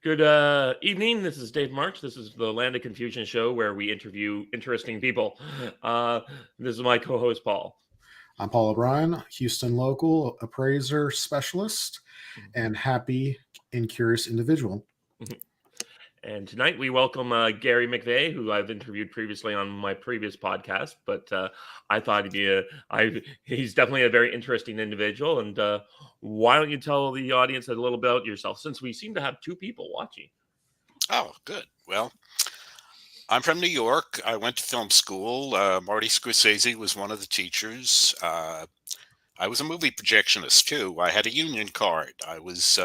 Good evening. This is Dave March. This is the Land of Confusion show where we interview interesting people. This is my co-host Paul. I'm Paul O'Brien, Houston local appraiser specialist, and happy and curious individual. And tonight we welcome Gary McVey, who I've interviewed previously on my previous podcast. But I thought he's definitely a very interesting individual. And why don't you tell the audience a little bit about yourself, since we seem to have two people watching? Oh, good. Well, I'm from New York. I went to film school. Marty Scorsese was one of the teachers. I was a movie projectionist, too. I had a union card. I was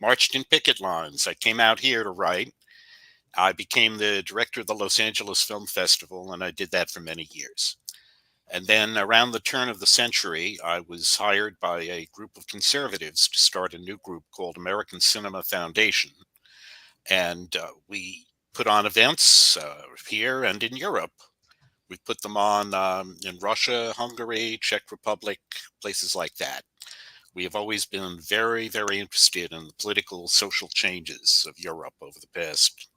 marched in picket lines. I came out here to write. I became the director of the Los Angeles Film Festival, and I did that for many years. And then around the turn of the century, I was hired by a group of conservatives to start a new group called American Cinema Foundation. And we put on events here and in Europe. We put them on in Russia, Hungary, Czech Republic, places like that. We have always been very, very interested in the political, social changes of Europe over the past,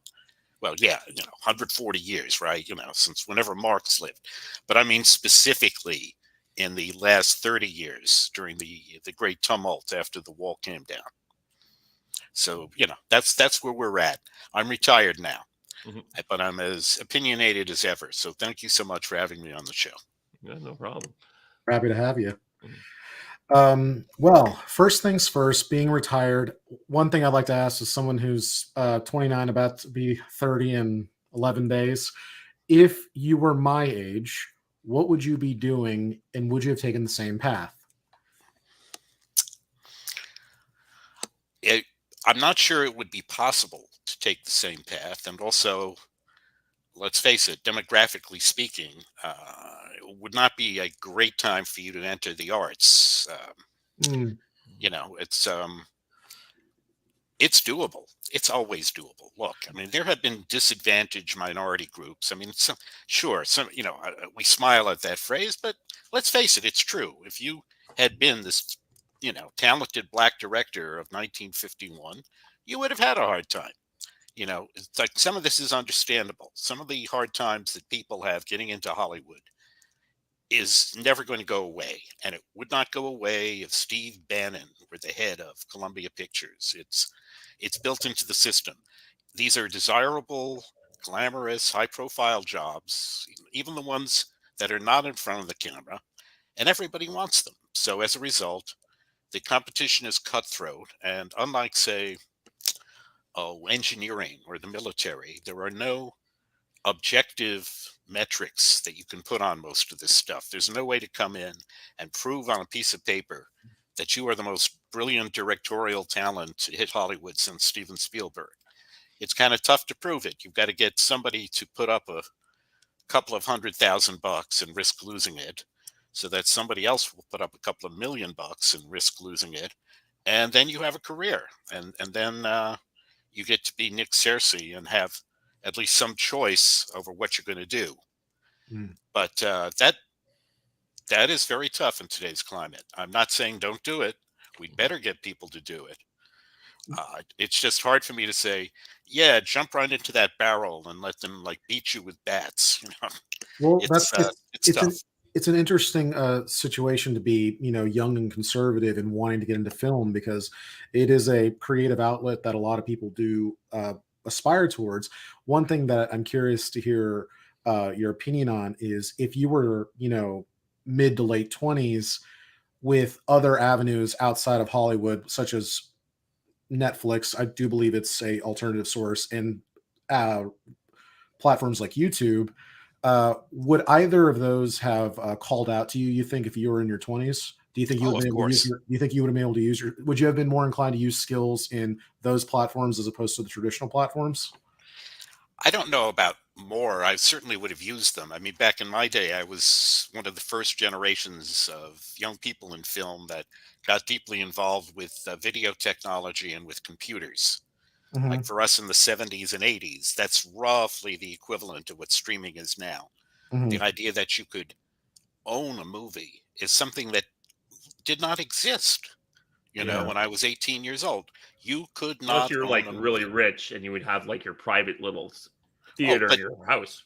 140 years, right? Since whenever Marx lived. But I mean specifically in the last 30 years during the great tumult after the wall came down. So, that's where we're at. I'm retired now, but I'm as opinionated as ever. So thank you so much for having me on the show. Yeah, no problem. Happy to have you. Well, first things first, being retired, one thing I'd like to ask is someone who's 29, about to be 30 in 11 days. If you were my age, what would you be doing, and would you have taken the same path? I'm not sure it would be possible to take the same path. And also, let's face it, demographically speaking, it would not be a great time for you to enter the arts. It's doable. It's always doable. Look, I mean, there have been disadvantaged minority groups. I mean, we smile at that phrase, but let's face it, it's true. If you had been this, talented black director of 1951, you would have had a hard time. It's like some of this is understandable. Some of the hard times that people have getting into Hollywood is never going to go away. And it would not go away if Steve Bannon were the head of Columbia Pictures. It's built into the system. These are desirable, glamorous, high-profile jobs, even the ones that are not in front of the camera, and everybody wants them. So as a result, the competition is cutthroat, and unlike, say, engineering or the military, there are no objective metrics that you can put on most of this stuff. There's no way to come in and prove on a piece of paper that you are the most brilliant directorial talent to hit Hollywood since Steven Spielberg. It's kind of tough to prove it. You've got to get somebody to put up a couple of $100,000 and risk losing it, so that somebody else will put up a couple of $1 million and risk losing it, and then you have a career, and then you get to be Nick Searcy and have at least some choice over what you're going to do. But that is very tough in today's climate. I'm not saying don't do it. We'd better get people to do it. It's just hard for me to say, yeah, jump right into that barrel and let them beat you with bats. Well, it's tough. It's an interesting situation to be, young and conservative and wanting to get into film, because it is a creative outlet that a lot of people do aspire towards. One thing that I'm curious to hear your opinion on is, if you were, mid to late 20s with other avenues outside of Hollywood, such as Netflix, I do believe it's a alternative source, and platforms like YouTube, would either of those have called out to you? You think, if you were in your 20s, do you think you would be able to use do you think you would have been able to use would you have been more inclined to use skills in those platforms as opposed to the traditional platforms? I don't know about more. I certainly would have used them. I mean, back in my day, I was one of the first generations of young people in film that got deeply involved with video technology and with computers. Like for us in the 70s and 80s, that's roughly the equivalent of what streaming is now. The idea that you could own a movie is something that did not exist, You know, Yeah. when I was 18 years old, you could Unless not you're own like a really movie. rich and you would have like your private little Oh, theater in but your house.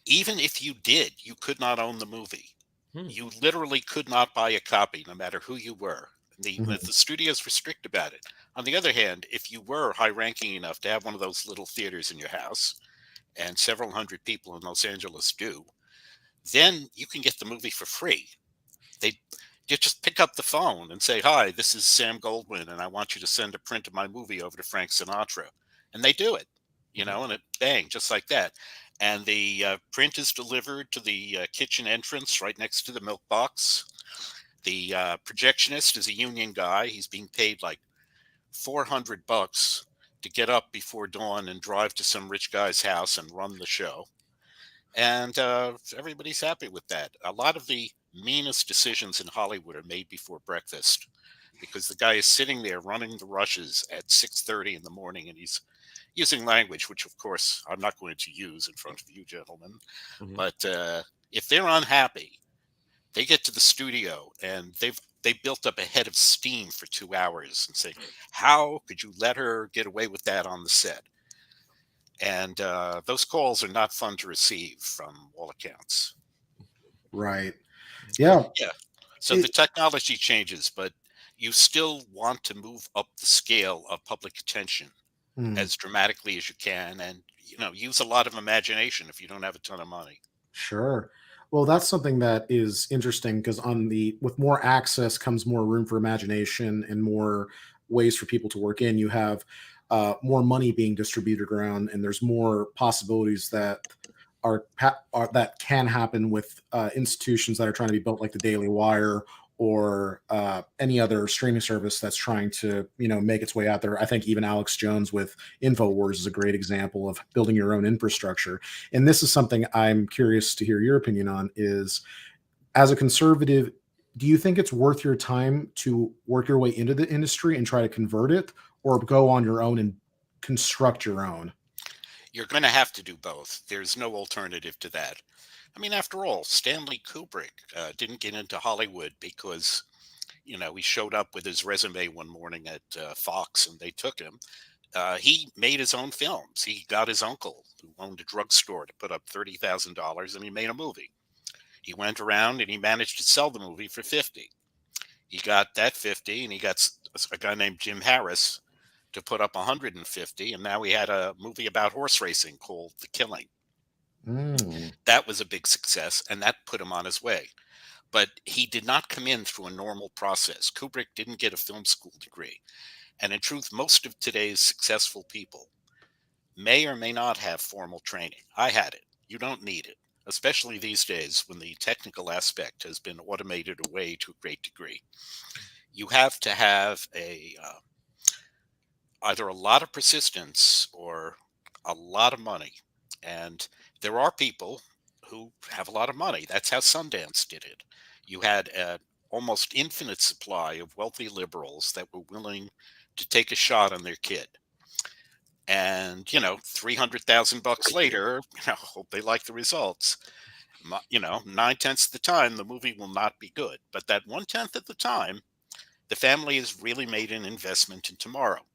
even if you did, you could not own the movie. Hmm. You literally could not buy a copy, no matter who you were. The Mhm. studios were strict about it. On the other hand, if you were high ranking enough to have one of those little theaters in your house, and several hundred people in Los Angeles do, then you can get the movie for free. They you just pick up the phone and say, "Hi, this is Sam Goldwyn, and I want you to send a print of my movie over to Frank Sinatra," and they do it. You Mhm. know, and it bang just like that. And the print is delivered to the kitchen entrance right next to the milk box. The projectionist is a union guy. He's being paid like $400 to get up before dawn and drive to some rich guy's house and run the show. And everybody's happy with that. A lot of the meanest decisions in Hollywood are made before breakfast because the guy is sitting there running the rushes at 6:30 in the morning, and he's using language which of course I'm not going to use in front of you gentlemen. Mhm. But if they're unhappy, they get to the studio and they built up a head of steam for 2 hours and say, how could you let her get away with that on the set? And those calls are not fun to receive from all accounts. Right. Yeah. Yeah. So the It, technology changes, but you still want to move up the scale of public attention mm, as dramatically as you can, and use a lot of imagination if you don't have a ton of money. sure. Well, that's something that is interesting because on the with more access comes more room for imagination and more ways for people to work in. You have more money being distributed around, and there's more possibilities that are that can happen with institutions that are trying to be built, like the Daily Wire or any other streaming service that's trying to make its way out there. I think even Alex Jones with Infowars is a great example of building your own infrastructure. And this is something I'm curious to hear your opinion on: is as a conservative, do you think it's worth your time to work your way into the industry and try to convert it, or go on your own and construct your own? You're going to have to do both. There's no alternative to that. I mean, after all, Stanley Kubrick didn't get into Hollywood because he showed up with his resume one morning at Fox and they took him. He made his own films. He got his uncle, who owned a drugstore, to put up $30,000, and he made a movie. He went around and he managed to sell the movie for 50. He got that 50, and he got a guy named Jim Harris to put up 150, and now he had a movie about horse racing called The Killing. Mm, That was a big success, and that put him on his way. But he did not come in through a normal process. Kubrick didn't get a film school degree. And in truth, most of today's successful people may or may not have formal training. I had it. You don't need it, especially these days when the technical aspect has been automated away to a great degree. You have to have either a lot of persistence or a lot of money. And there are people who have a lot of money. That's how Sundance did it. You had an almost infinite supply of wealthy liberals that were willing to take a shot on their kid. And 300,000 bucks later, hope they like the results. 9/10 of the time, the movie will not be good. But that 1/10 of the time, the family has really made an investment in tomorrow.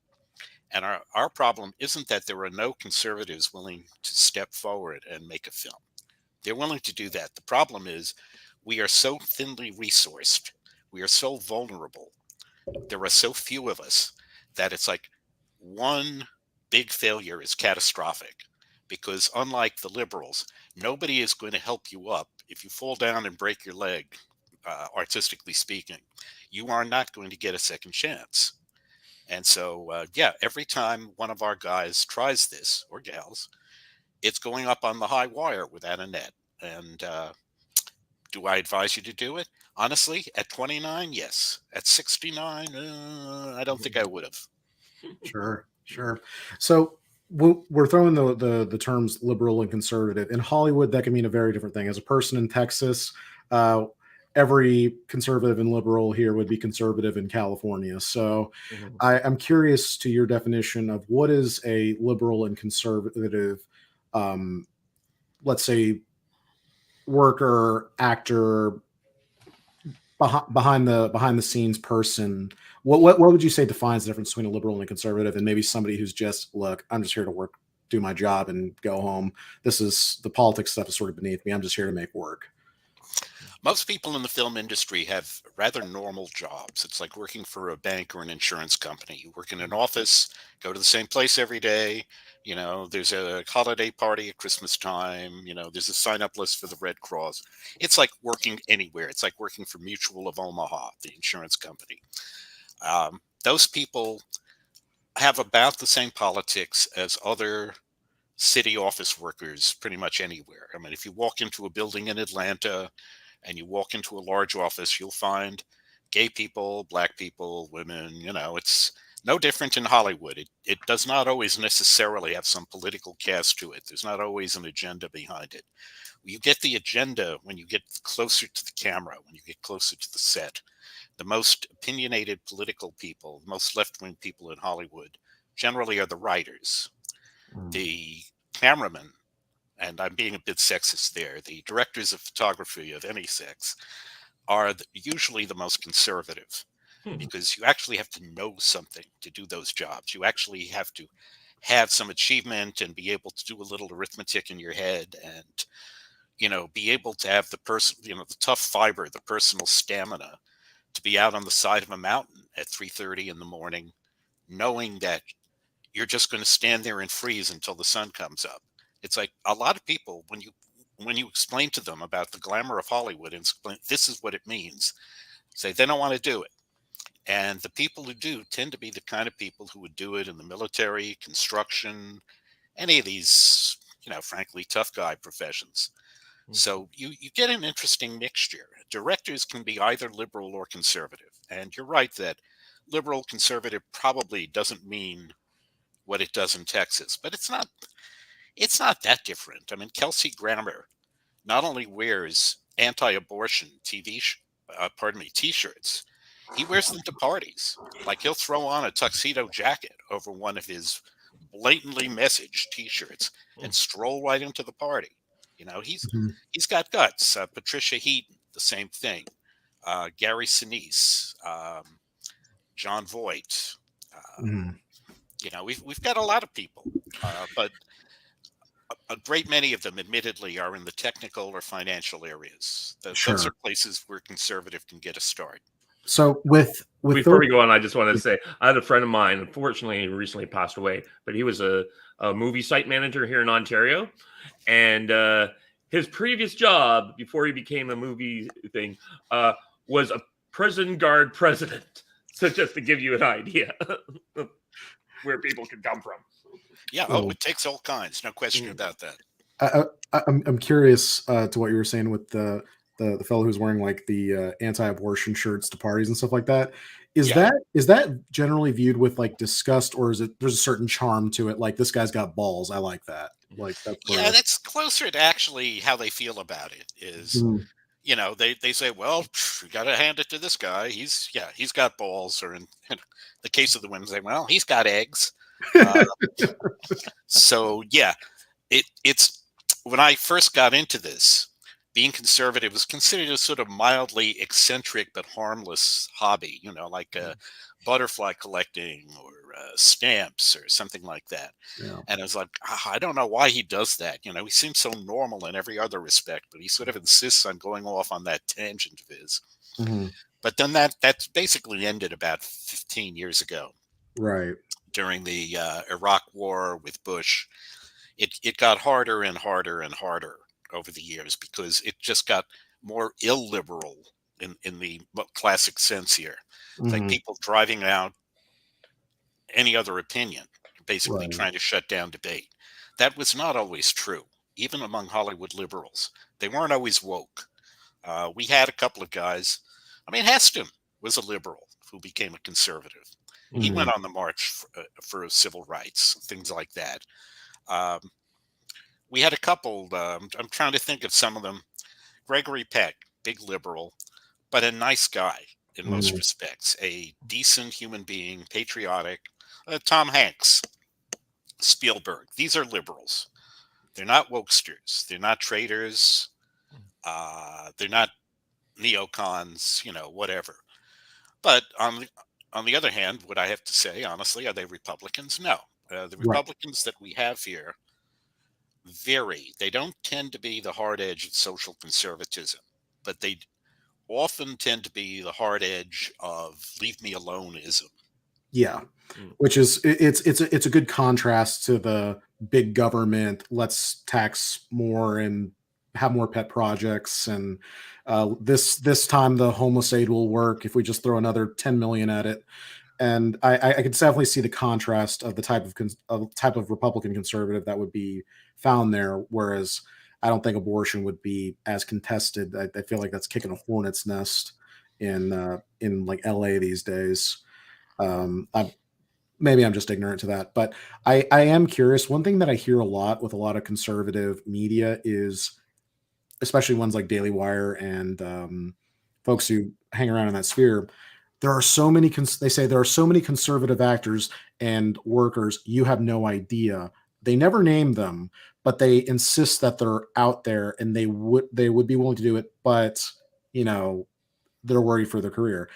And our problem isn't that there are no conservatives willing to step forward and make a film. They're willing to do that. The problem is we are so thinly resourced, we are so vulnerable, there are so few of us that it's like one big failure is catastrophic. Because unlike the liberals, nobody is going to help you up if you fall down and break your leg, artistically speaking. You are not going to get a second chance. And so, yeah, every time one of our guys tries this, or gals, it's going up on the high wire without a net. And do I advise you to do it? Honestly, at 29, yes. At 69, I don't think I would have. sure, sure. So we're throwing the terms liberal and conservative in Hollywood. That can mean a very different thing. As a person in Texas, uh, every conservative and liberal here would be conservative in California. So Mhm. I'm curious to your definition of what is a liberal and conservative, um, let's say, worker, actor, behind the scenes person. What would you say defines the difference between a liberal and a conservative, and maybe somebody who's just, look, I'm just here to work, do my job, and go home. This is the politics stuff is sort of beneath me. I'm just here to make work. Most people in the film industry have rather normal jobs. It's like working for a bank or an insurance company. You work in an office, go to the same place every day. There's a holiday party at Christmas time. There's a sign up list for the Red Cross. It's like working anywhere. It's like working for Mutual of Omaha, the insurance company. Those people have about the same politics as other city office workers pretty much anywhere. I mean, if you walk into a building in Atlanta and you walk into a large office, you'll find gay people, black people, women. It's no different in Hollywood. It does not always necessarily have some political cast to it. There's not always an agenda behind it. You get the agenda when you get closer to the camera, when you get closer to the set. The most opinionated political people, the most left-wing people in Hollywood generally are the writers. The cameramen, and I'm being a bit sexist there, the directors of photography of any sex are usually the most conservative, because you actually have to know something to do those jobs. You actually have to have some achievement and be able to do a little arithmetic in your head, and be able to have the the tough fiber, the personal stamina to be out on the side of a mountain at 3:30 in the morning, knowing that you're just going to stand there and freeze until the sun comes up. It's like a lot of people, when you explain to them about the glamour of Hollywood and explain this is what it means, say they don't want to do it. And the people who do tend to be the kind of people who would do it in the military, construction, any of these, frankly, tough guy professions. So you get an interesting mixture. Directors can be either liberal or conservative. And you're right that liberal conservative probably doesn't mean what it does in Texas, but it's not that different. I mean, Kelsey Grammer not only wears anti-abortion T-shirts, he wears them to parties. Like he'll throw on a tuxedo jacket over one of his blatantly messaged T-shirts and stroll right into the party. He's got guts. Patricia Heaton, the same thing. Gary Sinise, John Voight. We've got a lot of people, but a great many of them, admittedly, are in the technical or financial areas. Those are places where conservative can get a start. So with before we go on, I just want to say I had a friend of mine. Unfortunately, he recently passed away, but he was a movie site manager here in Ontario, and his previous job before he became a movie thing was a prison guard president. So just to give you an idea of where people can come from. Yeah, it takes all kinds, no question about that. I'm curious to what you were saying with the fellow who's wearing like the anti-abortion shirts to parties and stuff like that. Is that generally viewed with like disgust, or is it there's a certain charm to it? Like, this guy's got balls. I like that. Like that's closer to actually how they feel about it. Is they say, well, you got to hand it to this guy. He's got balls, or in the case of the women, say, well, he's got eggs. So it's when I first got into this, being conservative was considered a sort of mildly eccentric but harmless hobby, like butterfly collecting or stamps or something like that. Yeah. And I was like, I don't know why he does that. He seems so normal in every other respect, but he sort of insists on going off on that tangent of his. But then that's basically ended about 15 years ago. Right. During the Iraq War with Bush, it got harder and harder and harder over the years, because it just got more illiberal in the classic sense here. Like people driving out any other opinion, basically trying to shut down debate. That was not always true, even among Hollywood liberals. They weren't always woke. We had a couple of guys. I mean, Heston was a liberal who became a conservative. He went on the march for civil rights, things like that. We had a couple, I'm trying to think of some of them. Gregory Peck, big liberal, but a nice guy in most respects, a decent human being, patriotic. Tom Hanks, Spielberg, these are liberals. They're not wokesters. They're not traitors. They're not neocons, whatever. But on on the other hand, would I have to say, honestly, are they Republicans? No. The Right. Republicans that we have here vary. They don't tend to be the hard edge of social conservatism, but they often tend to be the hard edge of leave me alone-ism. Yeah, Mm. which is it's a good contrast to the big government. Let's tax more and have more pet projects, and this time the homeless aid will work if we just throw another 10 million at it. And I could definitely see the contrast of the type of Republican conservative that would be found there. Whereas I don't think abortion would be as contested. I feel like that's kicking a hornet's nest in like LA these days. Maybe I'm just ignorant to that, but I am curious. One thing that I hear a lot with a lot of conservative media is, especially ones like Daily Wire and folks who hang around in that sphere, there are so many. They say there are so many conservative actors and workers. You have no idea. They never name them, but they insist that they're out there, and they would be willing to do it, but you know they're worried for their career.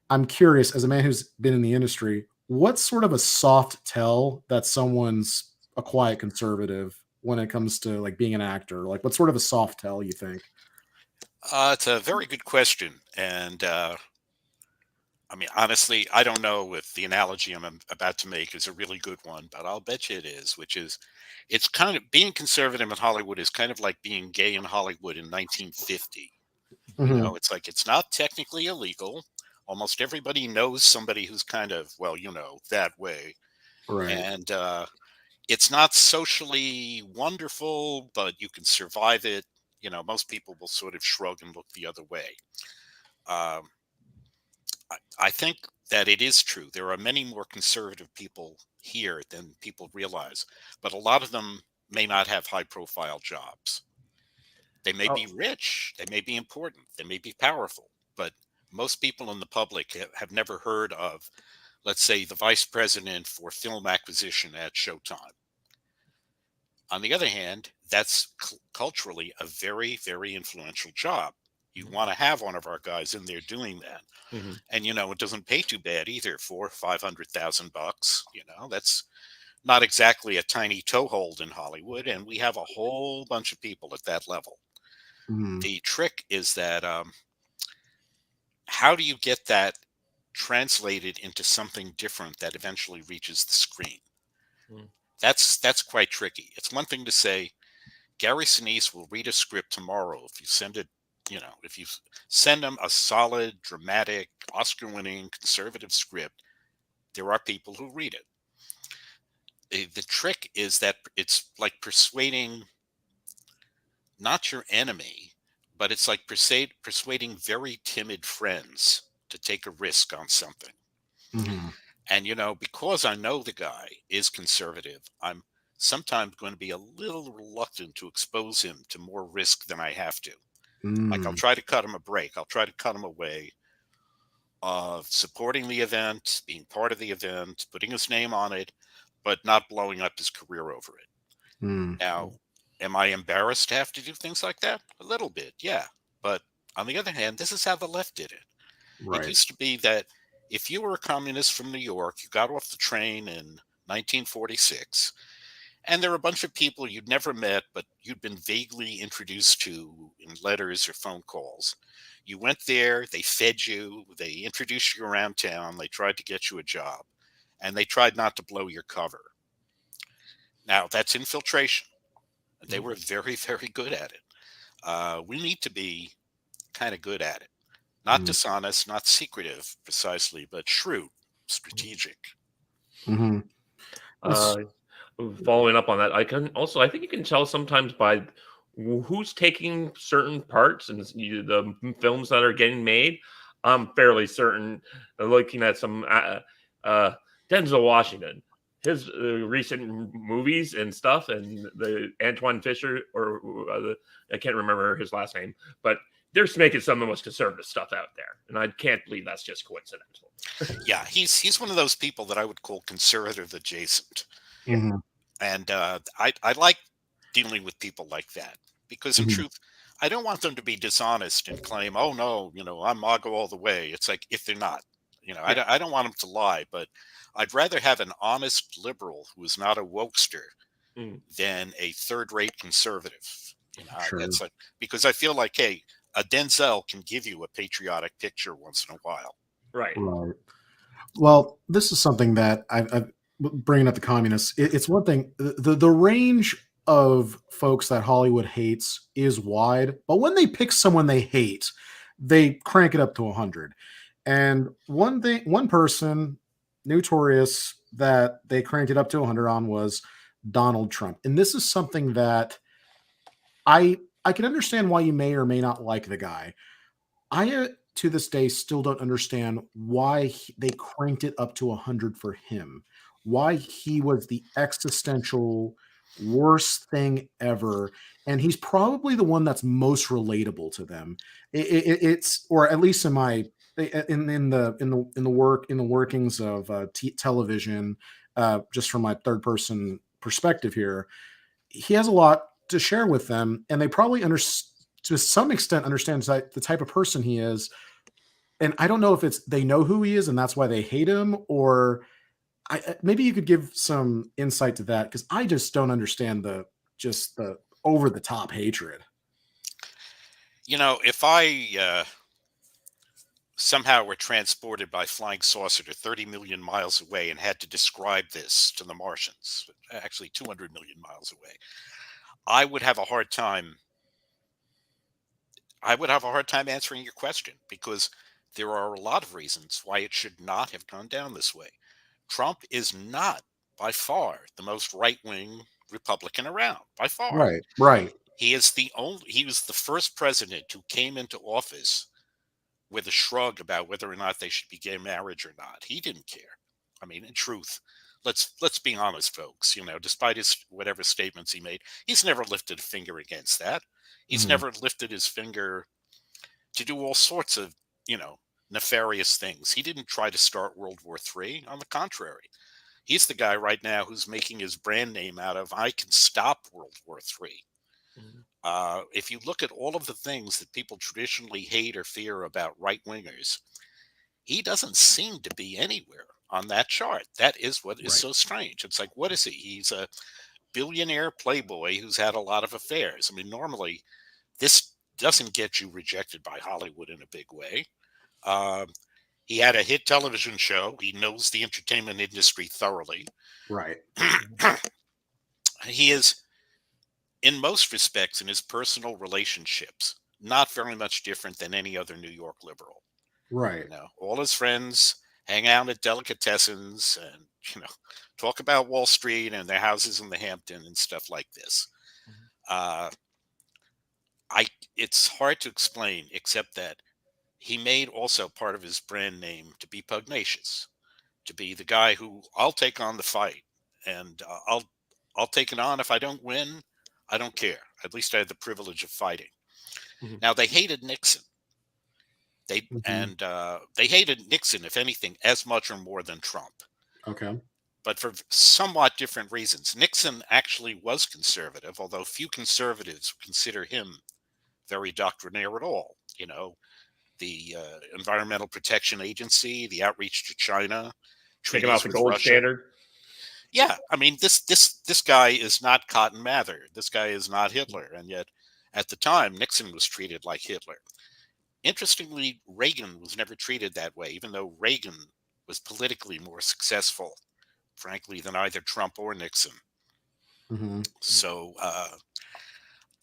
I'm curious, as a man who's been in the industry, what's sort of a soft tell that someone's a quiet conservative when it comes to like being an actor? Like, what's sort of a soft tell you think? It's a very good question. And I mean, honestly, I don't know if the analogy I'm about to make is a really good one, but I'll bet you it is, which is it's kind of being conservative in Hollywood is kind of like being gay in Hollywood in 1950. Mhm. It's like it's not technically illegal. Almost everybody knows somebody who's kind of, well, that way. Right. And it's not socially wonderful, but you can survive it. Most people will sort of shrug and look the other way. Um, I think that it is true. There are many more conservative people here than people realize, but a lot of them may not have high profile jobs. They may be Oh, rich, they may be important, they may be powerful, but most people in the public have never heard of, let's say, the vice president for film acquisition at Showtime. On the other hand, that's culturally a very, very influential job. You want to have one of our guys in there doing that. mhm. And it doesn't pay too bad either. 400,000 or 500,000 bucks. That's not exactly a tiny toehold in Hollywood, and we have a whole bunch of people at that level. Mhm. The trick is that how do you get that translated into something different that eventually reaches the screen? Mm. That's quite tricky. It's one thing to say Gary Sinise will read a script tomorrow if you send it. If you send him a solid, dramatic, Oscar-winning conservative script, there are people who read it. The trick is that it's like persuading not your enemy, but it's like persuading very timid friends to take a risk on something. Mhm. And, because I know the guy is conservative, I'm sometimes going to be a little reluctant to expose him to more risk than I have to. Like, I'll Mm. try to cut him a break. I'll try to cut him away of supporting the event, being part of the event, putting his name on it, but not blowing up his career over it. Mm. Now, am I embarrassed to have to do things like that? A little bit, yeah. But on the other hand, this is how the left did it. It Right. used to be that if you were a communist from New York, you got off the train in 1946, and there were a bunch of people you'd never met, but you'd been vaguely introduced to in letters or phone calls. You went there, they fed you, they introduced you around town, they tried to get you a job, and they tried not to blow your cover. Now, that's infiltration. They Mm. were very, very good at it. We need to be kind of good at it. Not Mm. dishonest, not secretive precisely, but shrewd, strategic. Mhm. Uh, Following up on that, I think you can tell sometimes by who's taking certain parts and the films that are getting made. I'm fairly certain, looking at some uh, Denzel Washington, his recent movies and stuff, and the Antoine Fisher, or I can't remember his last name, but they're just making some of the most conservative stuff out there, and I can't believe that's just coincidental. Yeah, he's one of those people that I would call conservative adjacent, Yeah. Mhm. and I like dealing with people like that because in Mhm. truth, I don't want them to be dishonest and claim, oh no, I'm MAGA all the way. It's like if they're not. I don't want him to lie, but I'd rather have an honest liberal who is not a wokester than a third-rate conservative. Sure. That's like, because I feel like, hey, a Denzel can give you a patriotic picture once in a while. Right. Right. Well, this is something that I've bringing up the communists. It's one thing. The range of folks that Hollywood hates is wide, but when they pick someone they hate, they crank it up to 100. And one person notorious that they cranked it up to 100 on was Donald Trump. And this is something that I can understand why you may or may not like the guy. I to this day still don't understand why they cranked it up to 100 for him. Why he was the existential worst thing ever, and he's probably the one that's most relatable to them. It's, or at least in my in the workings of television, just from my third person perspective here, he has a lot to share with them, and they probably to some extent understands that the type of person he is. And I don't know if it's they know who he is and that's why they hate him, or maybe you could give some insight to that, because I just don't understand the over the top hatred. If I somehow were transported by flying saucer to 30 million miles away and had to describe this to the Martians, actually 200 million miles away, I would have a hard time answering your question, because there are a lot of reasons why it should not have gone down this way. Trump is not by far the most right-wing Republican around, by far. Right. He was the first president who came into office with a shrug about whether or not they should be gay marriage or not. He didn't care. I mean, in truth, let's be honest, folks. Despite his whatever statements he made, he's never lifted a finger against that. He's never lifted his finger to do all sorts of, nefarious things. He didn't try to start World War III. On the contrary, he's the guy right now who's making his brand name out of, I can stop World War III. If you look at all of the things that people traditionally hate or fear about right-wingers, he doesn't seem to be anywhere on that chart. That is what is so strange. It's like, what is he? He's a billionaire playboy who's had a lot of affairs. I mean, normally this doesn't get you rejected by Hollywood in a big way. He had a hit television show. He knows the entertainment industry thoroughly. Right. He is, in most respects, in his personal relationships, not very much different than any other New York liberal. Right. All his friends hang out at delicatessens and, talk about Wall Street and their houses in the Hampton and stuff like this. It's hard to explain, except that he made also part of his brand name to be pugnacious, to be the guy who, I'll take on the fight, and I'll take it on. If I don't win, I don't care. At least I had the privilege of fighting. Now, they hated Nixon. They hated Nixon, if anything, as much or more than Trump. Okay. But for somewhat different reasons. Nixon actually was conservative, although few conservatives consider him very doctrinaire at all. The Environmental Protection Agency, the outreach to China, taking off the gold standard. Yeah, I mean, this guy is not Cotton Mather. This guy is not Hitler, and yet at the time Nixon was treated like Hitler. Interestingly, Reagan was never treated that way, even though Reagan was politically more successful, frankly, than either Trump or Nixon. So,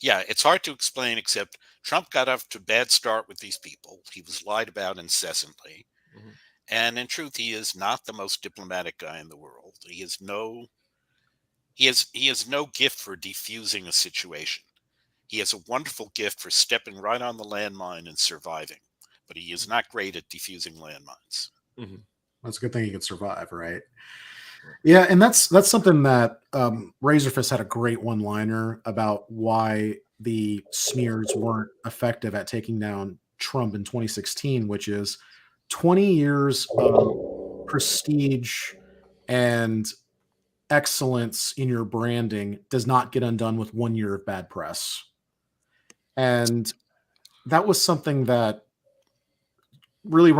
yeah, it's hard to explain, except Trump got off to a bad start with these people. He was lied about incessantly. And in truth, he is not the most diplomatic guy in the world. He has no gift for defusing a situation. He has a wonderful gift for stepping right on the landmine and surviving, but he is not great at defusing landmines. That's a good thing he could survive, right? Yeah, and that's something that Razorfist had a great one-liner about why the smears weren't effective at taking down Trump in 2016, which is 20 years of prestige and excellence in your branding does not get undone with 1 year of bad press. And that was something that really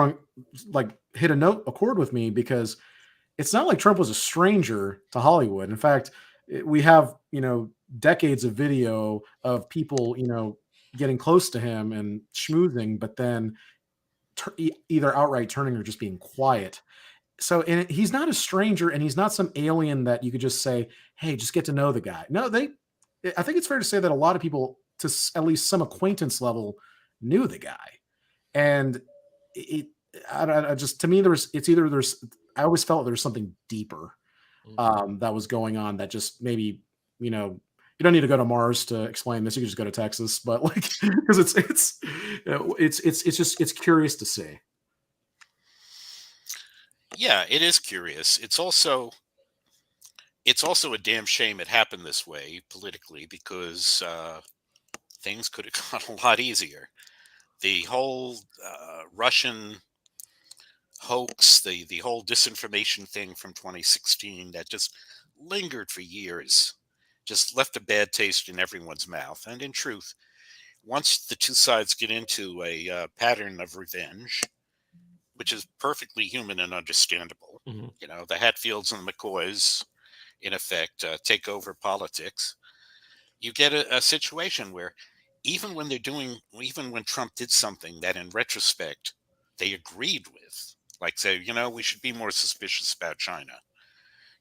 hit a chord with me because it's not like Trump was a stranger to Hollywood. In fact, we have, decades of video of people, getting close to him and schmoozing, but then either outright turning or just being quiet. So, and he's not a stranger, and he's not some alien that you could just say, "Hey, just get to know the guy." No, I think it's fair to say that a lot of people, to at least some acquaintance level, knew the guy, and it. I just, to me, I always felt there was something deeper that was going on that just maybe, you don't need to go to Mars to explain this. You can just go to Texas, but like, because it's curious to see. Yeah, it is curious. It's also a damn shame it happened this way politically, because things could have gone a lot easier. The whole Russian hoax, the whole disinformation thing from 2016 that just lingered for years, just left a bad taste in everyone's mouth. And in truth, once the two sides get into a pattern of revenge, which is perfectly human and understandable, Mhm. the Hatfields and the McCoys, in effect, take over politics. You get a situation where even when Trump did something that in retrospect they agreed with, like say, we should be more suspicious about China.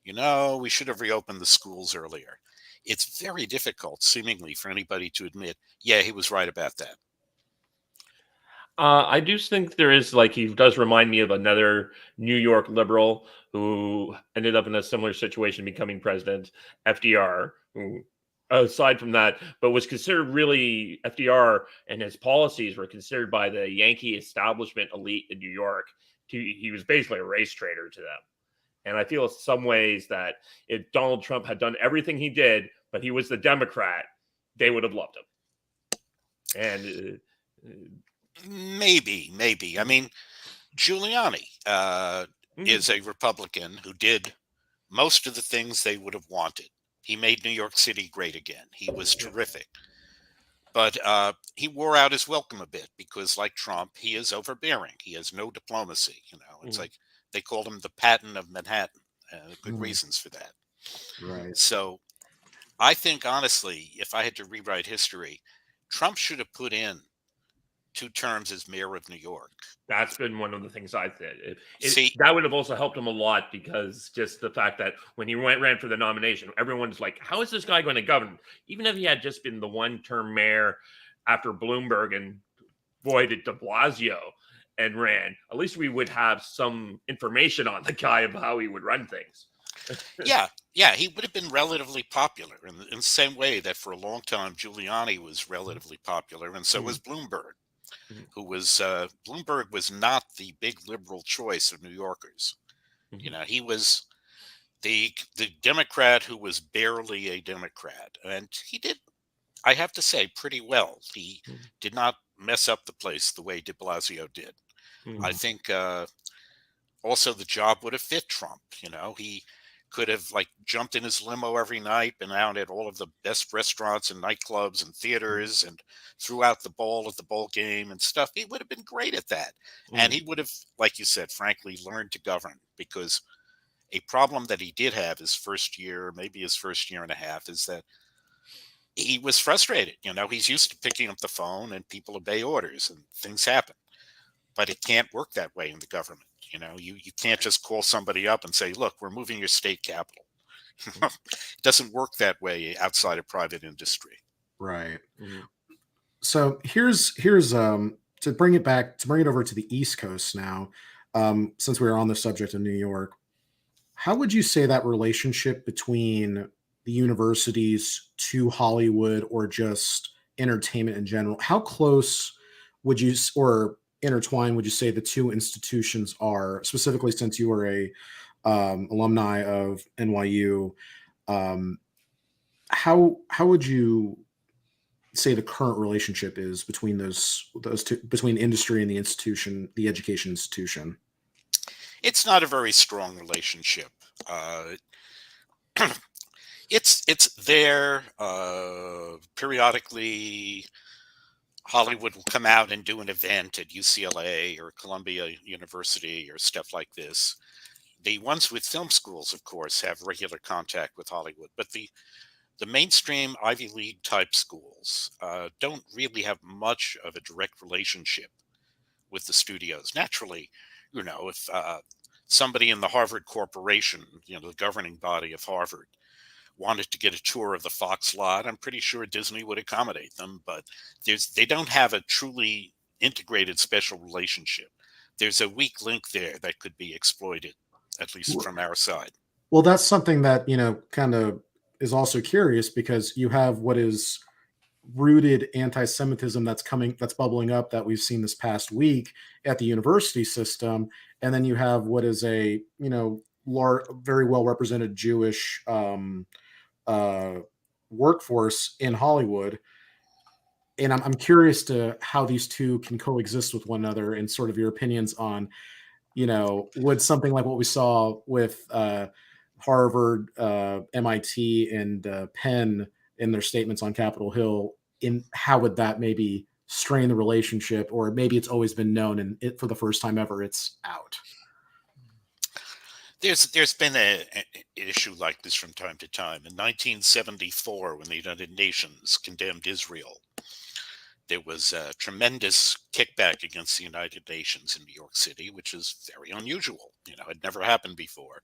We should have reopened the schools earlier. It's very difficult, seemingly, for anybody to admit, yeah, he was right about that. I do think there is, like, he does remind me of another New York liberal who ended up in a similar situation, becoming president, FDR, who, aside from that, but was considered really, FDR and his policies were considered by the Yankee establishment elite in New York. He was basically a race traitor to them. And I feel in some ways that if Donald Trump had done everything he did, but he was the Democrat, they would have loved him. And Maybe. I mean, Giuliani is a Republican who did most of the things they would have wanted. He made New York City great again. He was terrific. But he wore out his welcome a bit because, like Trump, he is overbearing. He has no diplomacy. It's like they called him the Patton of Manhattan. Good reasons for that. Right. So I think, honestly, if I had to rewrite history, Trump should have put in 2 terms as mayor of New York. That's been one of the things I did. See, That would have also helped him a lot, because just the fact that when he ran for the nomination, everyone's like, "How is this guy going to govern?" Even if he had just been the one-term mayor after Bloomberg and voided De Blasio and ran, at least we would have some information on the guy of how he would run things. yeah, he would have been relatively popular in the same way that for a long time Giuliani was relatively popular, and so was Bloomberg. Bloomberg was not the big liberal choice of New Yorkers. He was the Democrat who was barely a Democrat, and he did, I have to say, pretty well. He did not mess up the place the way De Blasio did. I think also the job would have fit Trump. He could have jumped in his limo every night, been out at all of the best restaurants and nightclubs and theaters, and threw out the ball at the ball game and stuff. He would have been great at that. And he would have, like you said, frankly, learned to govern, because a problem that he did have his first year, maybe his first year and a half, is that he was frustrated. He's used to picking up the phone and people obey orders and things happen. But it can't work that way in the government. You can't just call somebody up and say, "Look, we're moving your state capital." It doesn't work that way outside of private industry. Right. So here's to bring it over to the East Coast now, since we are on the subject of New York. How would you say that relationship between the universities to Hollywood, or just entertainment in general, how close would you, or intertwined would you say the two institutions are, specifically since you are a alumni of NYU? Um, how would you say the current relationship is between those two, between industry and the institution, the education institution? It's not a very strong relationship. Uh, it's there periodically. Hollywood will come out and do an event at UCLA or Columbia University or stuff like this. The ones with film schools, of course, have regular contact with Hollywood, but the mainstream Ivy League type schools don't really have much of a direct relationship with the studios. Naturally, if somebody in the Harvard Corporation, the governing body of Harvard, wanted to get a tour of the Fox lot, I'm pretty sure Disney would accommodate them, but they don't have a truly integrated special relationship. There's a weak link there that could be exploited, at least from our side. Well, that's something that, kind of is also curious because you have what is rooted anti-Semitism that's bubbling up that we've seen this past week at the university system, and then you have what is a very well represented Jewish uh, workforce in Hollywood, and I'm curious to how these two can coexist with one another, and sort of your opinions on would something like what we saw with Harvard, MIT, and Penn in their statements on Capitol Hill, in how would that maybe strain the relationship, or maybe it's always been known and it for the first time ever it's out. There's been an issue like this from time to time. In 1974, when the United Nations condemned Israel, there was a tremendous kickback against the United Nations in New York City, which is very unusual. It never happened before,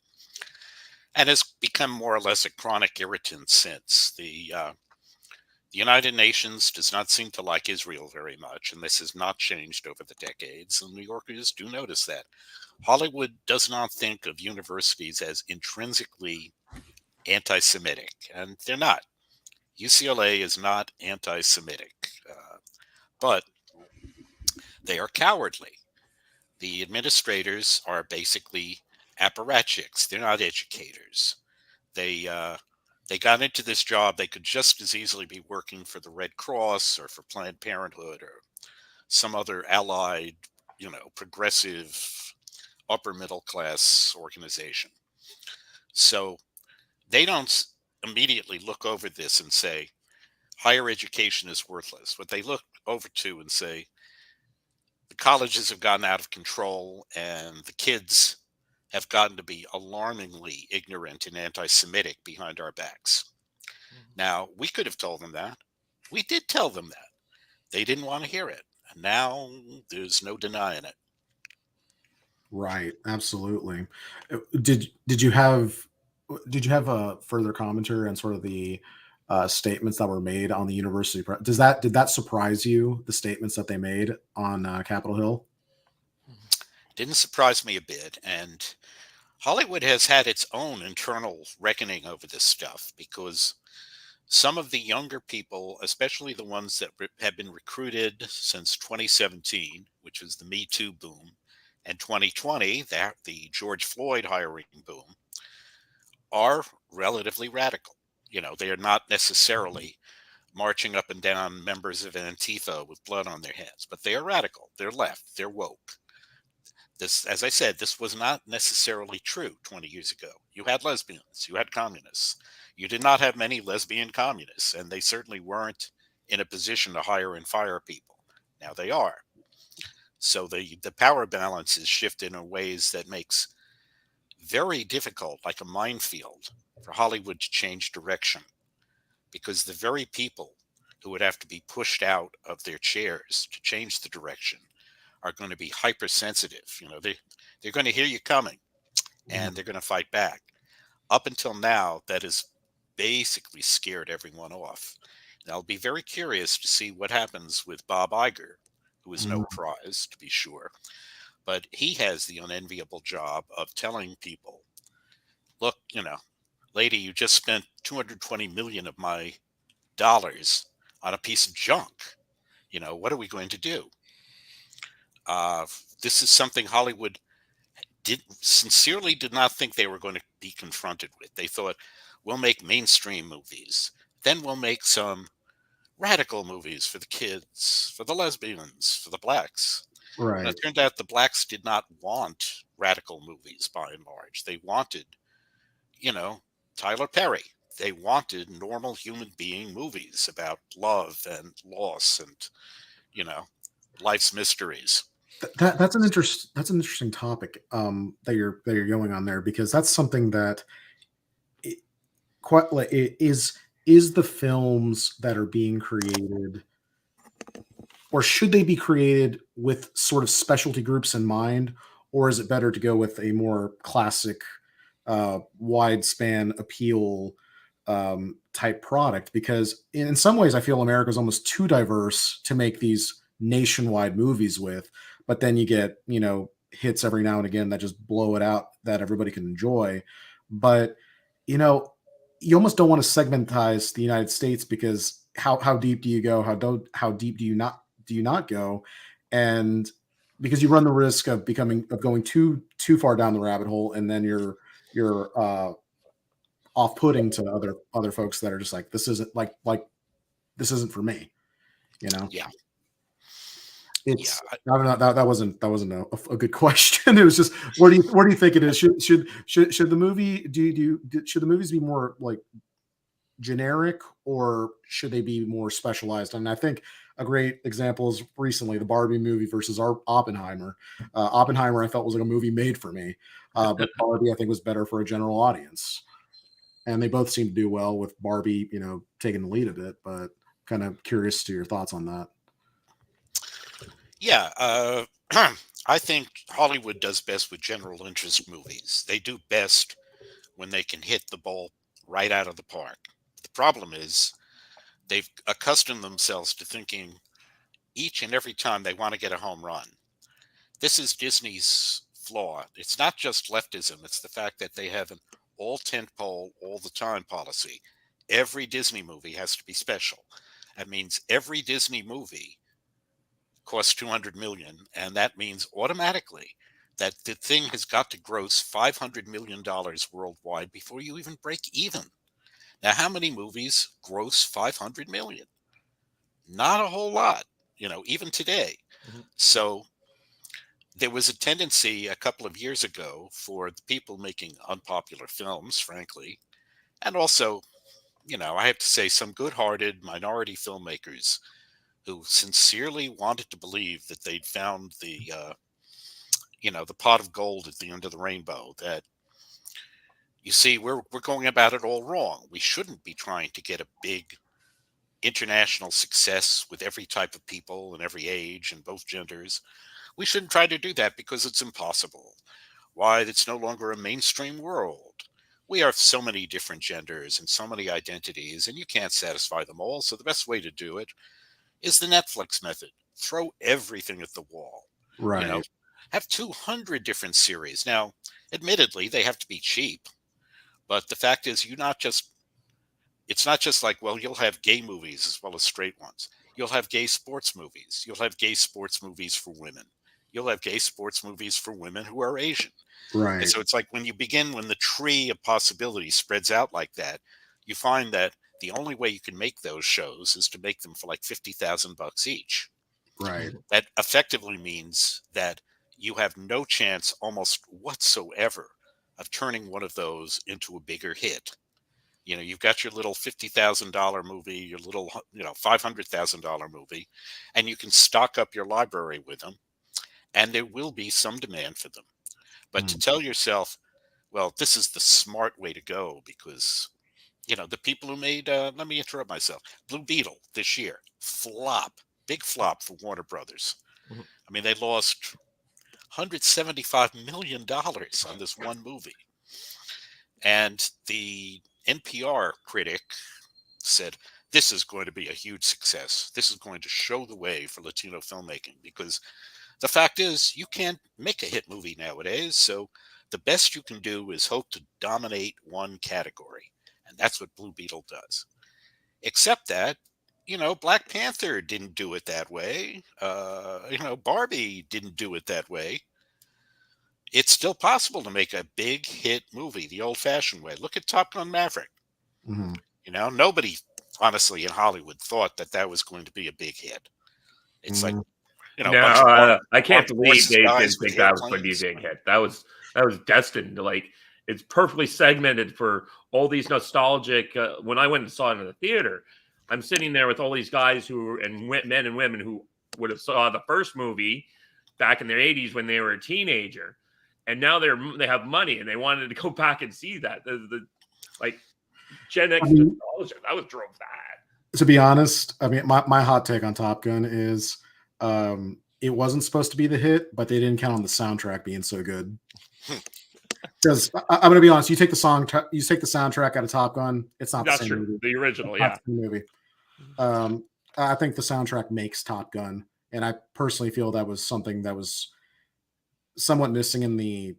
and has become more or less a chronic irritant since. The United Nations does not seem to like Israel very much, and this has not changed over the decades, and New Yorkers do notice that. Hollywood does not think of universities as intrinsically anti-Semitic, and they're not. UCLA is not anti-Semitic, but they are cowardly. The administrators are basically apparatchiks. They're not educators. They got into this job. They could just as easily be working for the Red Cross or for Planned Parenthood or some other allied, progressive upper middle class organization. So they don't immediately look over this and say higher education is worthless. What they look over to and say, the colleges have gotten out of control and the kids have gotten to be alarmingly ignorant and anti-Semitic behind our backs. Now, we could have told them that. We did tell them that. They didn't want to hear it. And now there's no denying it. Right, absolutely. Did you have a further commentary on sort of the statements that were made on the university? Did that surprise you, the statements that they made on Capitol Hill? Didn't surprise me a bit. And Hollywood has had its own internal reckoning over this stuff because some of the younger people, especially the ones that have been recruited since 2017, which was the Me Too boom, and 2020, the George Floyd hiring boom, are relatively radical. They are not necessarily marching up and down members of Antifa with blood on their hands, but they are radical. They're left. They're woke. This, as I said, this was not necessarily true 20 years ago. You had lesbians, you had communists. You did not have many lesbian communists, and they certainly weren't in a position to hire and fire people. Now they are. So the power balance is shifted in ways that makes very difficult, like a minefield, for Hollywood to change direction, because the very people who would have to be pushed out of their chairs to change the direction are going to be hypersensitive. They're going to hear you coming and they're going to fight back. Up until now, that has basically scared everyone off. And I'll be very curious to see what happens with Bob Iger, who is no Mhm. prize, to be sure. But he has the unenviable job of telling people, look, lady, you just spent 220 million of my dollars on a piece of junk. What are we going to do? This is something Hollywood sincerely did not think they were going to be confronted with. They thought, we'll make mainstream movies, then we'll make some radical movies for the kids, for the lesbians, for the blacks. And it Right. turned out the blacks did not want radical movies by and large. They wanted, you know, Tyler Perry. They wanted normal human being movies about love and loss and life's mysteries. That's an interesting topic that you're going on there, because that's something that quite like is the films that are being created, or should they be created with sort of specialty groups in mind, or is it better to go with a more classic wide span appeal type product? Because in some ways I feel America is almost too diverse to make these nationwide movies with, but then you get hits every now and again that just blow it out that everybody can enjoy. But you know you almost don't want to segmentize the United States, because how deep do you go, how deep do you not go, and because you run the risk of going too far down the rabbit hole, and then you're off-putting to other folks that are just like, this isn't this isn't for me. Yeah. It's I don't know, that wasn't a good question. It was just, where do you think it is? Should the movie should the movies be more like generic, or should they be more specialized? And I think a great example is recently the Barbie movie versus Oppenheimer. Oppenheimer I felt was like a movie made for me, but Barbie I think was better for a general audience. And they both seem to do well, with Barbie, taking the lead a bit. But kind of curious to your thoughts on that. Yeah, I think Hollywood does best with general interest movies. They do best when they can hit the ball right out of the park. The problem is they've accustomed themselves to thinking each and every time they want to get a home run. This is Disney's flaw. It's not just leftism, it's the fact that they have an all tentpole all the time policy. Every Disney movie has to be special. That means every Disney movie costs $200 million, and that means automatically that the thing has got to gross $500 million worldwide before you even break even. Now, how many movies gross $500 million? Not a whole lot, even today. Mm-hmm. So there was a tendency a couple of years ago for the people making unpopular films, frankly, and also, I have to say, some good-hearted minority filmmakers who sincerely wanted to believe that they'd found the pot of gold at the end of the rainbow. That, you see, we're going about it all wrong. We shouldn't be trying to get a big international success with every type of people and every age and both genders. We shouldn't try to do that because it's impossible. Why? It's no longer a mainstream world. We are so many different genders and so many identities, and you can't satisfy them all. So the best way to do it is the Netflix method. Throw everything at the wall. Right. Have 200 different series. Now, admittedly, they have to be cheap, but the fact is, it's not just like, well, you'll have gay movies as well as straight ones. You'll have gay sports movies. You'll have gay sports movies for women. You'll have gay sports movies for women who are Asian. Right. And so it's like when the tree of possibilities spreads out like that, you find that the only way you can make those shows is to make them for like $50,000 each. Right. That effectively means that you have no chance almost whatsoever of turning one of those into a bigger hit. You've got your little $50,000 movie, your little, $500,000 movie, and you can stock up your library with them, and there will be some demand for them. But to tell yourself, well, this is the smart way to go because, the people who made, let me interrupt myself, Blue Beetle this year, big flop for Warner Brothers. Mm-hmm. I mean, they lost $175 million on this one movie. And the NPR critic said, this is going to be a huge success. This is going to show the way for Latino filmmaking, because the fact is, you can't make a hit movie nowadays. So the best you can do is hope to dominate one category. And that's what Blue Beetle does. Except that, Black Panther didn't do it that way. Barbie didn't do it that way. It's still possible to make a big hit movie the old-fashioned way. Look at Top Gun Maverick. Mm-hmm. Nobody, honestly, in Hollywood thought that was going to be a big hit. It's like, no, I can't believe they didn't guys with think that was going to be a airplanes. big hit. That was destined to, like, it's perfectly segmented for all these nostalgic. When I went and saw it in the theater, I'm sitting there with all these guys men and women who would have saw the first movie back in the 80s when they were a teenager, and now they have money and they wanted to go back and see that. Like Gen X nostalgia, that was drove that. To be honest, I mean, my hot take on Top Gun is it wasn't supposed to be the hit, but they didn't count on the soundtrack being so good. Because I'm going to be honest, you take the soundtrack out of Top Gun, it's not the same movie. The original, yeah. The movie. I think the soundtrack makes Top Gun, and I personally feel that was something that was somewhat missing in the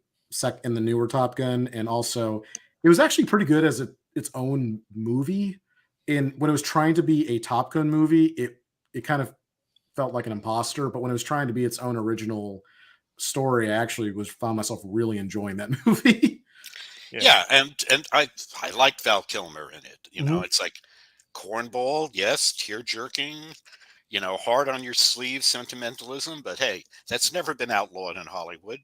newer Top Gun, and also it was actually pretty good as its own movie. When it was trying to be a Top Gun movie, it kind of felt like an imposter, but when it was trying to be its own original story, I actually found myself really enjoying that movie. Yeah, and I like Val Kilmer in it. You know, it's like cornball, yes, tear jerking, you know, hard on your sleeve sentimentalism, but hey, that's never been outlawed in Hollywood,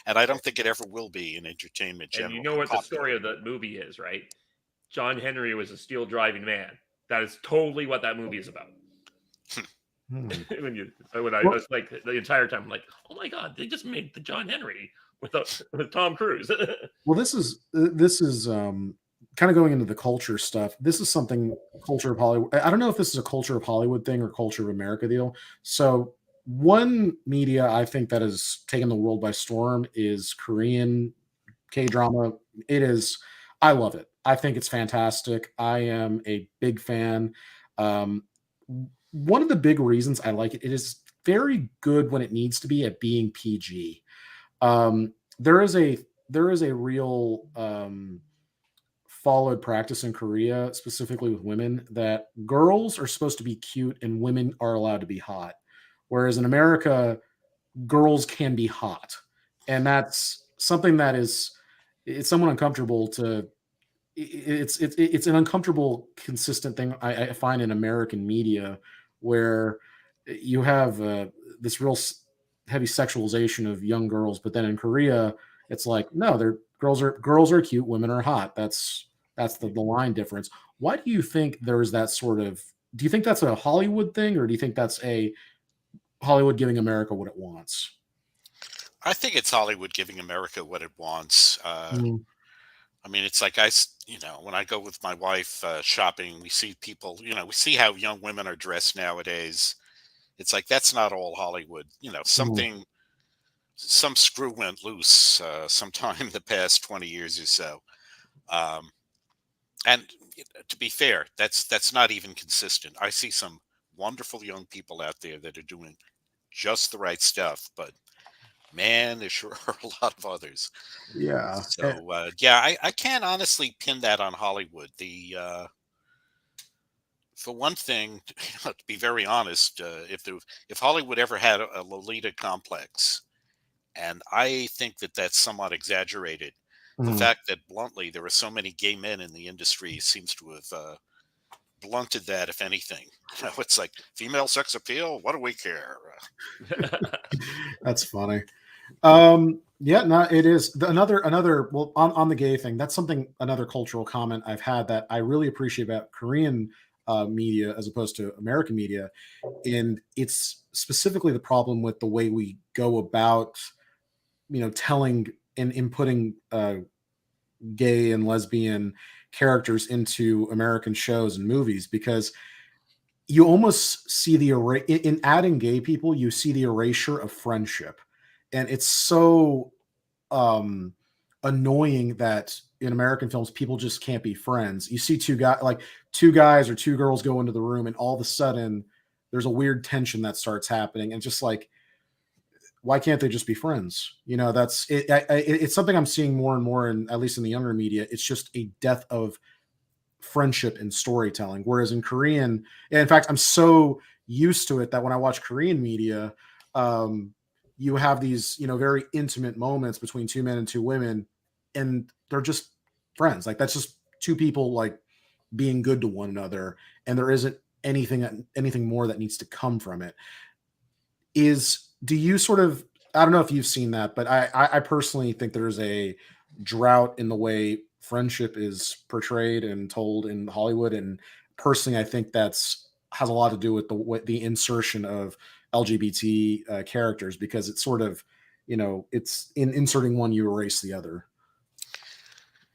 and I don't think it ever will be in entertainment generally. And you know what the story of that movie is, right? John Henry was a steel driving man. That is totally what that movie is about. When I was like the entire time, I'm like, oh my god, they just made the John Henry with Tom Cruise. Well, this is kind of going into the culture stuff. This is something culture of Hollywood. I don't know if this is a culture of Hollywood thing or culture of America deal. So one media I think that has taken the world by storm is Korean K-drama. It is. I love it. I think it's fantastic. I am a big fan. One of the big reasons I like it, it is very good when it needs to be at being PG. There is a real followed practice in Korea, specifically with women, that girls are supposed to be cute and women are allowed to be hot. Whereas in America, girls can be hot. And that's something that it's somewhat uncomfortable to it's an uncomfortable, consistent thing I find in American media, where you have this real heavy sexualization of young girls, but then in Korea, it's like, no, girls are cute, women are hot. That's the line difference. Why do you think there's that sort of? Do you think that's a Hollywood thing, or do you think that's a Hollywood giving America what it wants? I think it's Hollywood giving America what it wants. I mean, it's like when I go with my wife shopping, we see people, we see how young women are dressed nowadays. It's like, that's not all Hollywood. Some screw went loose sometime in the past 20 years or so. And to be fair, that's not even consistent. I see some wonderful young people out there that are doing just the right stuff, but man, there sure are a lot of others. Yeah. So I can't honestly pin that on Hollywood. For one thing, to be very honest, if Hollywood ever had a Lolita complex, and I think that that's somewhat exaggerated, the fact that bluntly there are so many gay men in the industry seems to have blunted that, if anything. It's like female sex appeal. What do we care? That's funny. Yeah, no, it is another. Well, on the gay thing, that's another cultural comment I've had that I really appreciate about Korean media as opposed to American media, and it's specifically the problem with the way we go about, telling and inputting gay and lesbian characters into American shows and movies, because you almost see in adding gay people, you see the erasure of friendship. And it's so annoying that in American films, people just can't be friends. You see two guys or two girls go into the room, and all of a sudden there's a weird tension that starts happening. And just like, why can't they just be friends? That's it. It's something I'm seeing more and more, at least in the younger media. It's just a death of friendship in storytelling. Whereas in Korean, and in fact, I'm so used to it that when I watch Korean media, you have these, very intimate moments between two men and two women, and they're just friends. Like, that's just two people like being good to one another, and there isn't anything more that needs to come from it. Do you sort of? I don't know if you've seen that, but I personally think there's a drought in the way friendship is portrayed and told in Hollywood, and personally, I think that's has a lot to do with the insertion of LGBT characters, because it's sort of, it's in inserting one, you erase the other.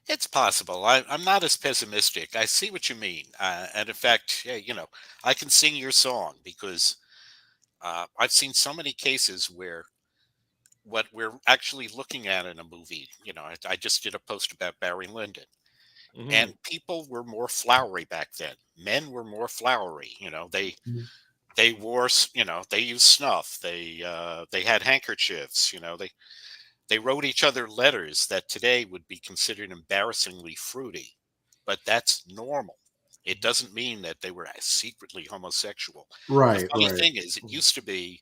It's possible. I'm not as pessimistic. I see what you mean. And in fact, yeah, I can sing your song because I've seen so many cases where what we're actually looking at in a movie, I just did a post about Barry Lyndon, Hmm. and people were more flowery back then. Men were more flowery. They wore, they used snuff. They had handkerchiefs. They wrote each other letters that today would be considered embarrassingly fruity, but that's normal. It doesn't mean that they were secretly homosexual. The Right, funny right. thing is, it used to be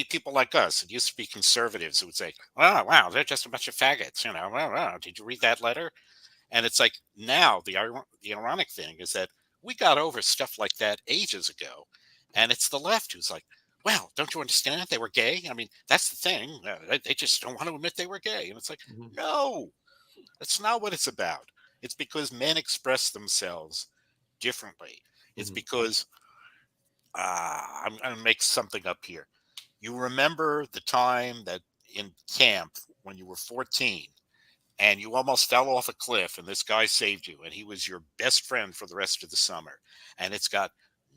people like us. It used to be conservatives who would say, "Oh, wow, they're just a bunch of faggots." Well, did you read that letter? And it's like now the ironic thing is that we got over stuff like that ages ago, and it's the left who's like, "Well, don't you understand? They were gay. I mean, that's the thing. They just don't want to admit they were gay." And it's like, Hmm. no, that's not what it's about. It's because men express themselves differently. It's Hmm. because I'm going to make something up here. You remember the time that in camp when you were 14 and you almost fell off a cliff and this guy saved you and he was your best friend for the rest of the summer, and it's got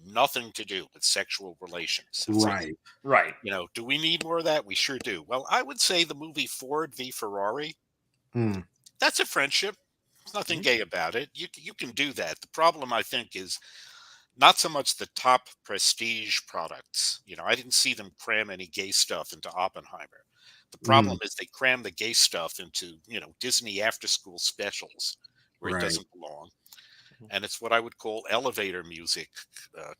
nothing to do with sexual relations. It's like, Right. Right. do we need more of that? We sure do. Well, I would say the movie Ford v Ferrari, Mm. that's a friendship. There's nothing Hmm. gay about it. You can do that. The problem, I think, is not so much the top prestige products. I didn't see them cram any gay stuff into Oppenheimer. The Mm. problem is they cram the gay stuff into, Disney after school specials where it Right. doesn't belong. And it's what I would call elevator music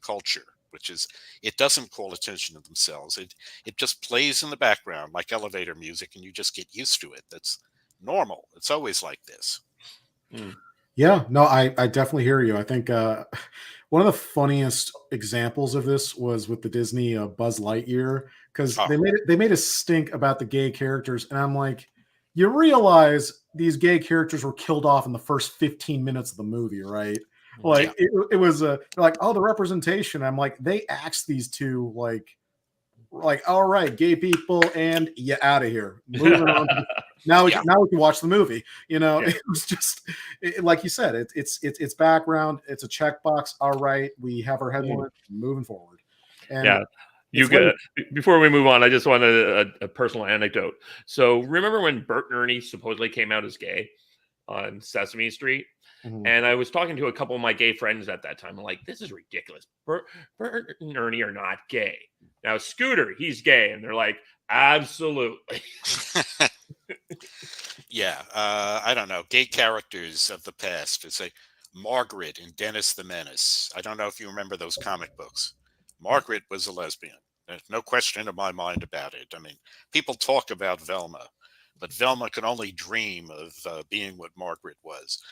culture, which is it doesn't call attention to themselves. It just plays in the background like elevator music, and you just get used to it. That's normal. It's always like this. Mm. Yeah, no, I definitely hear you. I think one of the funniest examples of this was with the Disney Buzz Lightyear, because Oh, they made a stink about the gay characters, and I'm like, you realize these gay characters were killed off in the first 15 minutes of the movie, right? yeah. Like it was they're like, oh, the representation. I'm like, they axed these two like, all right, gay people, and you out of here. Moving on to now Yeah. now we can watch the movie. Yeah. It was just like you said, it's background, it's a checkbox. All right, we have our Mm. headline, moving forward. And Yeah. You it's late. get before we move on, I just wanted a personal anecdote. So remember when Bert and Ernie supposedly came out as gay on Sesame Street? Mhm. And I was talking to a couple of my gay friends at that time. I'm like, this is ridiculous. Bert and Ernie are not gay. Now, Scooter, he's gay. And they're like, absolutely. Yeah, I don't know. Gay characters of the past. It's like Margaret in Dennis the Menace. I don't know if you remember those comic books. Margaret was a lesbian. There's no question in my mind about it. I mean, people talk about Velma, but Velma could only dream of being what Margaret was.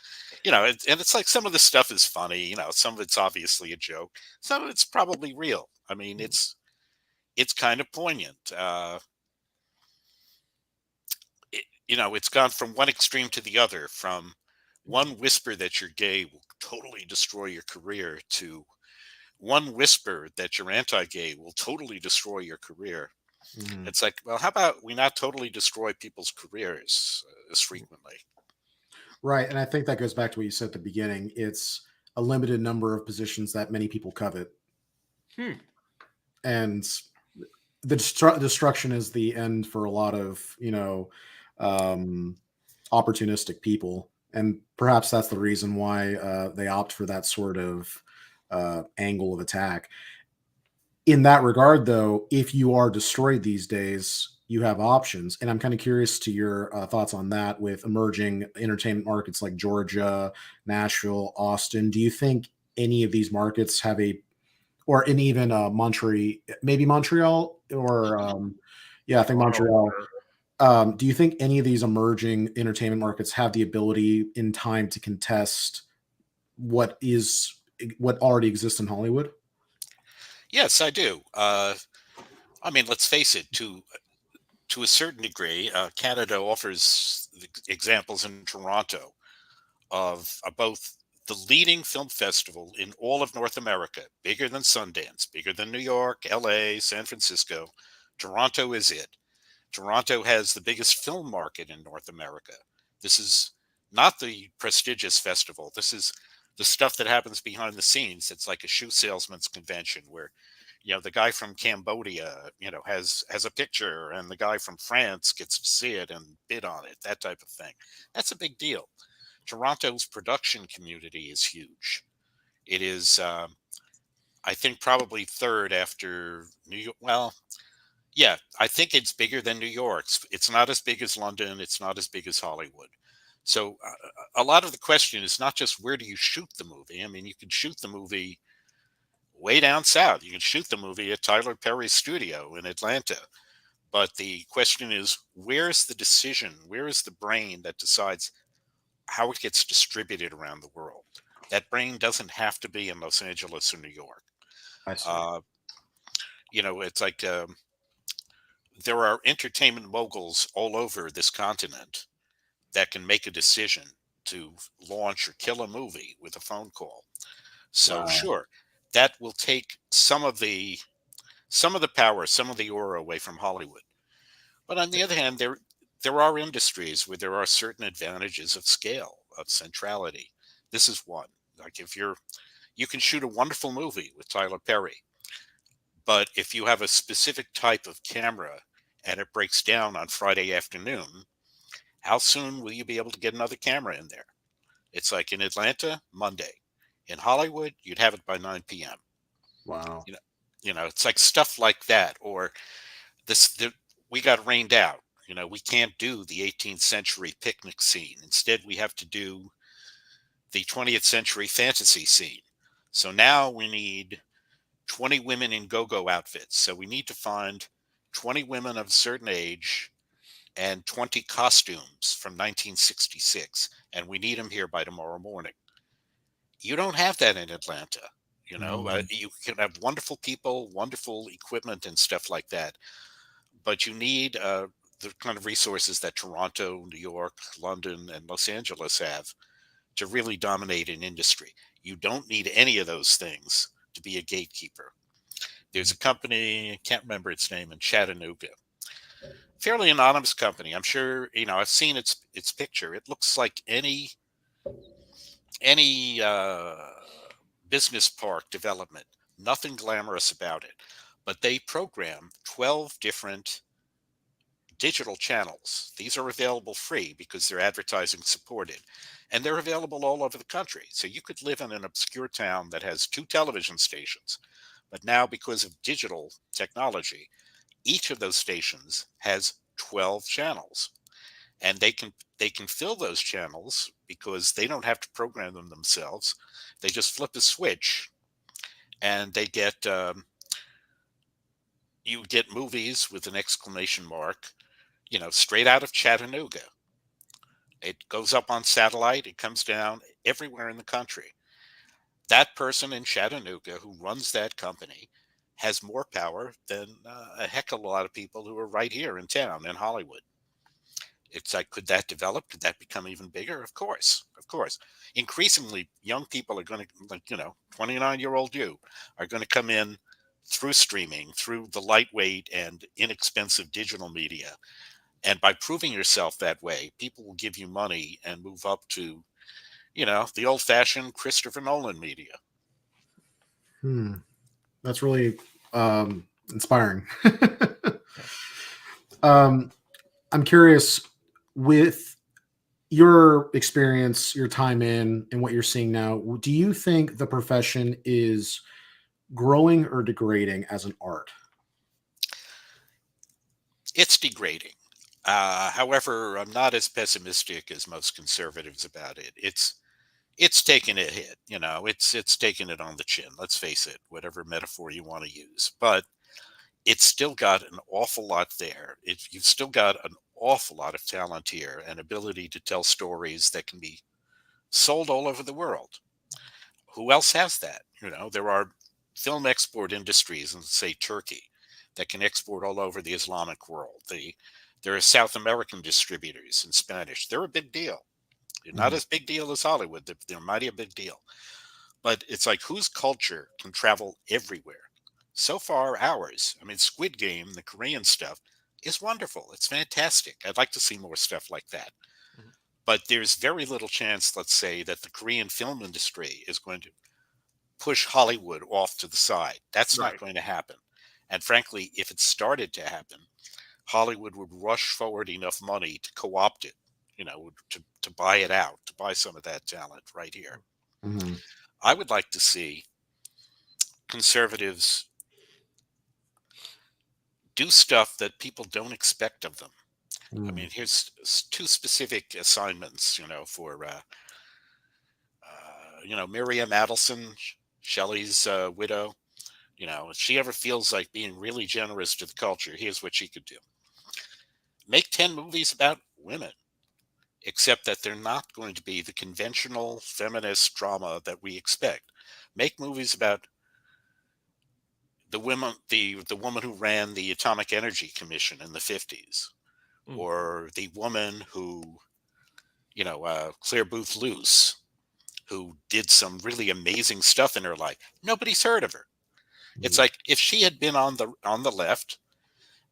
And it's like some of the stuff is funny. Some of it's obviously a joke. Some of it's probably real. I mean, it's kind of poignant. It's gone from one extreme to the other, from one whisper that you're gay will totally destroy your career to one whisper that you're anti-gay will totally destroy your career. Mhm. It's like, well, how about we not totally destroy people's careers as frequently? Right, and I think that goes back to what you said at the beginning. It's a limited number of positions that many people covet, Hmm. and the destruction is the end for a lot of um, opportunistic people, and perhaps that's the reason why they opt for that sort of angle of attack. In that regard, though, if you are destroyed these days, you have options, and I'm kind of curious to your thoughts on that with emerging entertainment markets like Georgia, Nashville, Austin. Do you think any of these markets have a or in even Montreal, maybe Montreal, or yeah, I think Toronto. Montreal. Do you think any of these emerging entertainment markets have the ability in time to contest what already exists in Hollywood? Yes, I do. I mean, let's face it. To a certain degree, Canada offers examples in Toronto of both the leading film festival in all of North America, bigger than Sundance, bigger than New York, LA, San Francisco. Toronto is it. Toronto has the biggest film market in North America. This is not the prestigious festival. This is the stuff that happens behind the scenes. It's like a shoe salesman's convention where, the guy from Cambodia, has a picture, and the guy from France gets to see it and bid on it, that type of thing. That's a big deal. Toronto's production community is huge. It is, I think, probably third after New York. Well, yeah, I think it's bigger than New York's. It's not as big as London. It's not as big as Hollywood. So a lot of the question is not just where do you shoot the movie. I mean, you can shoot the movie way down south. You can shoot the movie at Tyler Perry's studio in Atlanta. But the question is, where's the decision? Where is the brain that decides how it gets distributed around the world? That brain doesn't have to be in Los Angeles or New York. I see. It's like there are entertainment moguls all over this continent that can make a decision to launch or kill a movie with a phone call. So Wow. sure, that will take some of the power, some of the aura away from Hollywood. But on the other hand, there are industries where there are certain advantages of scale, of centrality. This is one. Like if you can shoot a wonderful movie with Tyler Perry, but if you have a specific type of camera and it breaks down on Friday afternoon, how soon will you be able to get another camera in there? It's like in Atlanta, Monday. In Hollywood, you'd have it by 9 p.m. Wow. It's like stuff like that. Or we got rained out. We can't do the 18th century picnic scene. Instead, we have to do the 20th century fantasy scene. So now we need 20 women in go-go outfits. So we need to find 20 women of a certain age and 20 costumes from 1966. And we need them here by tomorrow morning. You don't have that in Atlanta. You can have wonderful people, wonderful equipment and stuff like that. But you need the kind of resources that Toronto, New York, London, and Los Angeles have to really dominate an industry. You don't need any of those things to be a gatekeeper. There's a company, I can't remember its name, in Chattanooga. Fairly anonymous company. I'm sure, I've seen its picture. It looks like any business park development. Nothing glamorous about it. But they program 12 different digital channels. These are available free because they're advertising supported. And they're available all over the country. So you could live in an obscure town that has 2 television stations. But now, because of digital technology, each of those stations has 12 channels. And they can fill those channels because they don't have to program them themselves. They just flip a switch and they get you get movies with an exclamation mark, straight out of Chattanooga. It goes up on satellite. It comes down everywhere in the country. That person in Chattanooga who runs that company has more power than a heck of a lot of people who are right here in town in Hollywood. It's like, could that develop? Could that become even bigger? Of course, of course. Increasingly, young people are going to, 29-year-old you, are going to come in through streaming, through the lightweight and inexpensive digital media. And by proving yourself that way, people will give you money and move up to, the old-fashioned Christopher Nolan media. That's really inspiring. I'm curious, with your experience, your time in, and what you're seeing now, do you think the profession is growing or degrading as an art? It's degrading. However, I'm not as pessimistic as most conservatives about it. It's taken a hit, it's taken it on the chin. Let's face it, whatever metaphor you want to use, but it's still got an awful lot there. You've still got an awful lot of talent here and ability to tell stories that can be sold all over the world. Who else has that? There are film export industries in, say, Turkey that can export all over the Islamic world. There are South American distributors in Spanish. They're a big deal. They're not as big deal as Hollywood. They're mighty a big deal. But it's like, whose culture can travel everywhere? So far, ours. I mean, Squid Game, the Korean stuff, is wonderful. It's fantastic. I'd like to see more stuff like that. Mhm. But there's very little chance, let's say, that the Korean film industry is going to push Hollywood off to the side. That's not Right. going to happen. And frankly, if it started to happen, Hollywood would rush forward enough money to co-opt it, to buy it out, to buy some of that talent right here. Mhm. I would like to see conservatives do stuff that people don't expect of them. I Mm. mean, here's two specific assignments, for Miriam Adelson, Shelley's widow. If she ever feels like being really generous to the culture, here's what she could do: make 10 movies about women, except that they're not going to be the conventional feminist drama that we expect. Make movies about the women, the woman who ran the Atomic Energy Commission in the 50s, Mm. or the woman who, Claire Booth Luce, who did some really amazing stuff in her life. Nobody's heard of her. It's like, if she had been on the left,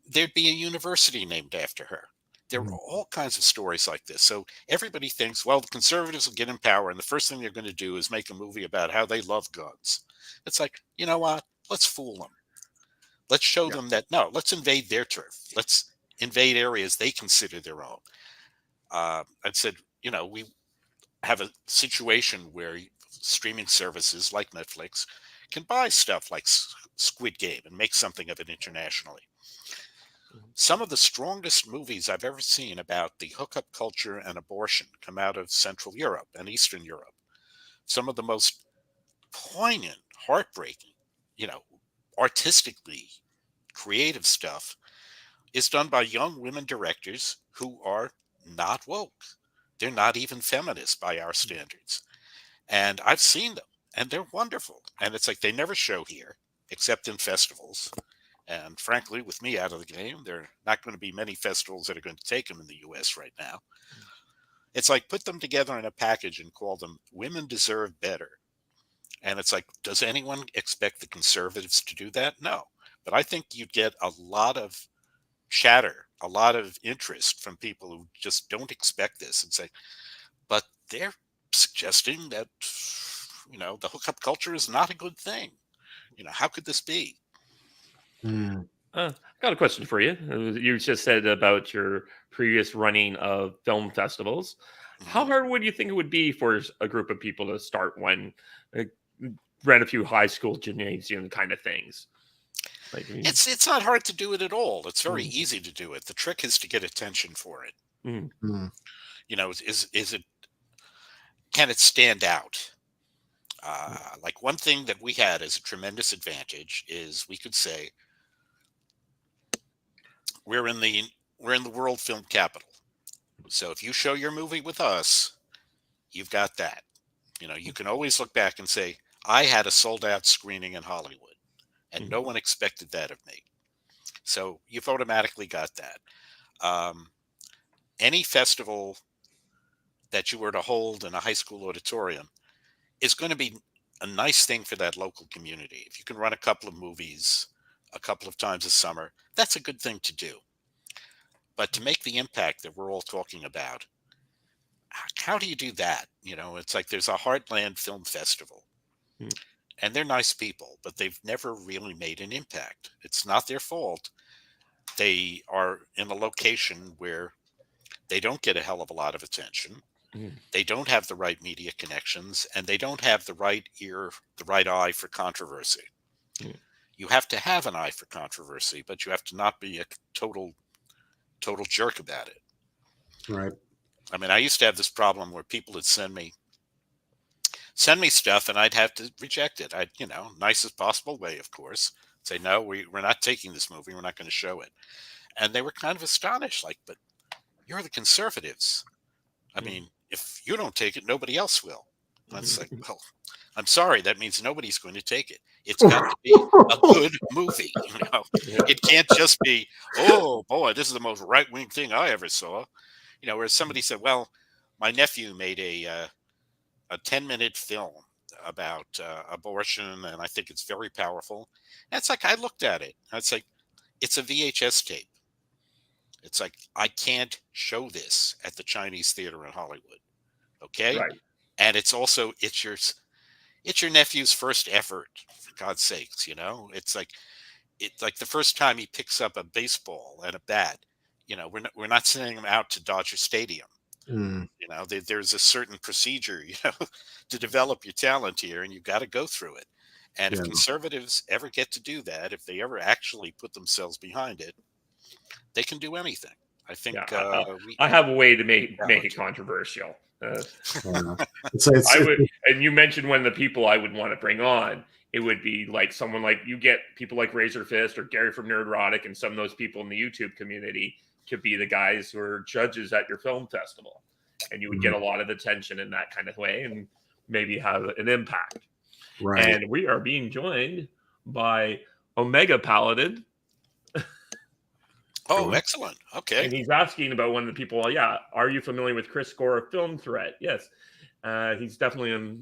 there'd be a university named after her. There are all kinds of stories like this. So everybody thinks, well, the conservatives will get in power, and the first thing they're going to do is make a movie about how they love guns. It's like, you know what? Let's fool them. Let's show Yeah. them that, no, let's invade their turf. Let's invade areas they consider their own. I'd said, we have a situation where streaming services like Netflix can buy stuff like Squid Game and make something of it internationally. Mhm. Some of the strongest movies I've ever seen about the hookup culture and abortion come out of Central Europe and Eastern Europe. Some of the most poignant, heartbreaking, you know, artistically creative stuff is done by young women directors who are not woke. They're not even feminists by our standards. And I've seen them, and they're wonderful. And it's like, they never show here except in festivals. And frankly, with me out of the game, there are not going to be many festivals that are going to take them in the US right now. It's like, put them together in a package and call them Women Deserve Better. And it's like, does anyone expect the conservatives to do that? No. But I think you'd get a lot of chatter, a lot of interest from people who just don't expect this and say, but they're suggesting that, the hookup culture is not a good thing. How could this be? Mm. I got a question for you. You just said about your previous running of film festivals. How Mhm. hard would you think it would be for a group of people to start one, uh, rent a few high school gymnasium kind of things? Like, I mean, It's not hard to do it at all. It's very mm, easy to do it. The trick is to get attention for it. mm, Mm. Is it, can it stand out? Like, one thing that we had as a tremendous advantage is we could say, we're in the we're in the world film capital. So if you show your movie with us, you've got that. You can always look back and say, I had a sold out screening in Hollywood, and mm, no one expected that of me. So you've automatically got that. Um, any festival that you were to hold in a high school auditorium is going to be a nice thing for that local community. If you can run a couple of movies a couple of times a summer, that's a good thing to do. But to make the impact that we're all talking about, how do you do that? It's like, there's a Heartland Film Festival, mm, and they're nice people, but they've never really made an impact. It's not their fault. They are in a location where they don't get a hell of a lot of attention. mm, They don't have the right media connections, and they don't have the right ear, the right eye for controversy. mm, You have to have an eye for controversy, but you have to not be a total jerk about it. Right. I mean, I used to have this problem where people would send me stuff, and I'd have to reject it. I'd, nicest possible way, of course, say, no, we're not taking this movie. We're not going to show it. And they were kind of astonished, like, but you're the conservatives. I mm, mean, if you don't take it, nobody else will. And it's like, mm. well, I'm sorry, that means nobody's going to take it. It's got to be a good movie. Yeah. It can't just be, oh boy, this is the most right wing thing I ever saw. Whereas somebody said, well, my nephew made a 10-minute film about abortion, and I think it's very powerful. And it's like I looked at it. And it's like it's a VHS tape. It's like I can't show this at the Chinese theater in Hollywood. Okay, Right. and it's also it's your nephew's first effort. For God's sakes, it's like the first time he picks up a baseball and a bat. We're not sending him out to Dodger Stadium. Mm, There's a certain procedure, to develop your talent here, and you've got to go through it. And if yeah. conservatives ever get to do that, if they ever actually put themselves behind it, they can do anything. I think Yeah. we I have a way to make challenge it controversial. Yeah. It's I would, and you mentioned one of the people I would want to bring on. It would be like someone like you get people like Razor Fist or Gary from Nerdrotic, and some of those people in the YouTube community could be the guys who are judges at your film festival, and you would get a lot of attention in that kind of way, and maybe have an impact. right. And we are being joined by Omega Paladin. Oh, excellent. Okay. And he's asking about one of the people. Yeah, are you familiar with Chris Gore of Film Threat? Yes, he's definitely